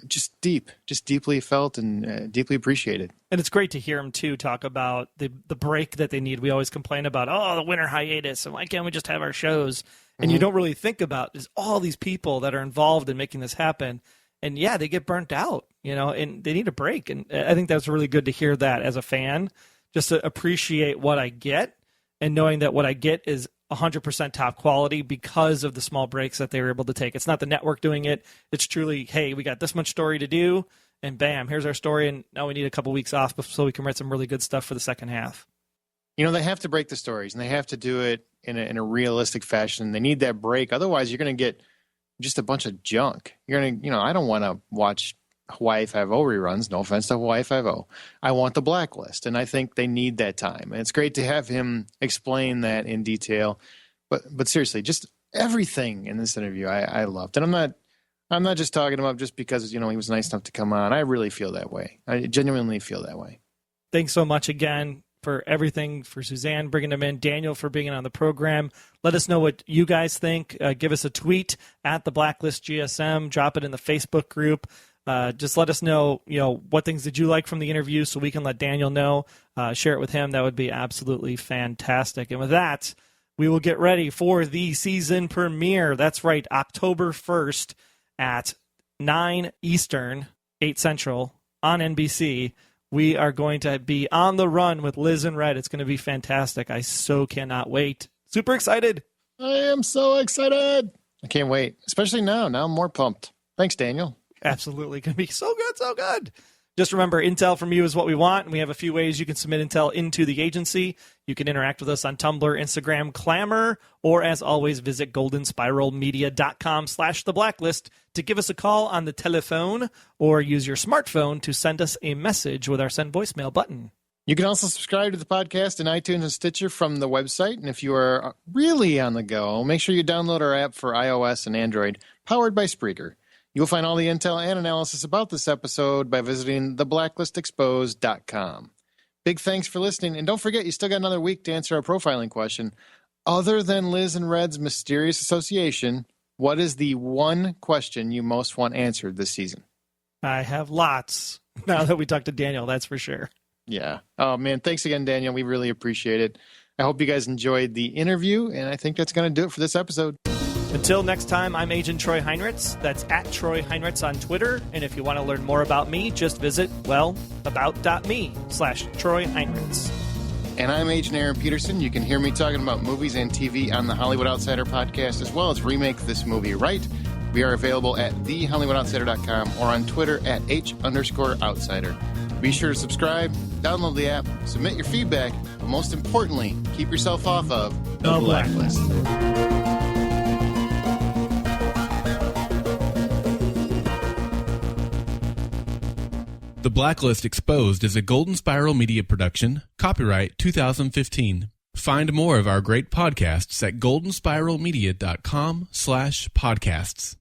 just deeply felt and deeply appreciated. And it's great to hear him, too, talk about the break that they need. We always complain about, the winter hiatus, and why can't we just have our shows? And you don't really think about is all these people that are involved in making this happen. And, yeah, they get burnt out, and they need a break. And I think that's really good to hear that as a fan, just to appreciate what I get and knowing that what I get is 100% top quality because of the small breaks that they were able to take. It's not the network doing it. It's truly, hey, we got this much story to do, and bam, here's our story, and now we need a couple weeks off so we can write some really good stuff for the second half. They have to break the stories, and they have to do it in a realistic fashion. They need that break. Otherwise, you're going to get just a bunch of junk. You're going to, I don't want to watch Hawaii Five-0 reruns. No offense to Hawaii Five-0. I want the Blacklist, and I think they need that time. And it's great to have him explain that in detail. But seriously, just everything in this interview I loved. And I'm not just talking about just because he was nice enough to come on. I really feel that way. I genuinely feel that way. Thanks so much again for everything, for Suzanne bringing them in, Daniel for being on the program. Let us know what you guys think. Give us a tweet at the Blacklist GSM. Drop it in the Facebook group. Just let us know, what things did you like from the interview so we can let Daniel know. Share it with him. That would be absolutely fantastic. And with that, we will get ready for the season premiere. That's right, October 1st at 9 Eastern, 8 Central on NBC. We are going to be on the run with Liz and Red. It's going to be fantastic. I so cannot wait. Super excited. I am so excited. I can't wait, especially now. Now I'm more pumped. Thanks, Daniel. Absolutely. Going to be so good, so good. Just remember, intel from you is what we want, and we have a few ways you can submit intel into the agency. You can interact with us on Tumblr, Instagram, Clamor, or as always, visit goldenspiralmedia.com/theblacklist to give us a call on the telephone or use your smartphone to send us a message with our send voicemail button. You can also subscribe to the podcast in iTunes and Stitcher from the website. And if you are really on the go, make sure you download our app for iOS and Android, powered by Spreaker. You'll find all the intel and analysis about this episode by visiting theblacklistexposed.com. Big thanks for listening, and don't forget, you still got another week to answer our profiling question. Other than Liz and Red's mysterious association, what is the one question you most want answered this season? I have lots, now that we talked to Daniel, that's for sure. Yeah. Oh, man, thanks again, Daniel. We really appreciate it. I hope you guys enjoyed the interview, and I think that's going to do it for this episode. Until next time, I'm Agent Troy Heinritz. That's at Troy Heinritz on Twitter. And if you want to learn more about me, just visit, about.me/Troy Heinritz. And I'm Agent Aaron Peterson. You can hear me talking about movies and TV on the Hollywood Outsider podcast, as well as Remake This Movie Right. We are available at thehollywoodoutsider.com or on Twitter at H_outsider. Be sure to subscribe, download the app, submit your feedback, but most importantly, keep yourself off of the Blacklist. The Blacklist Exposed is a Golden Spiral Media production, copyright 2015. Find more of our great podcasts at goldenspiralmedia.com/podcasts.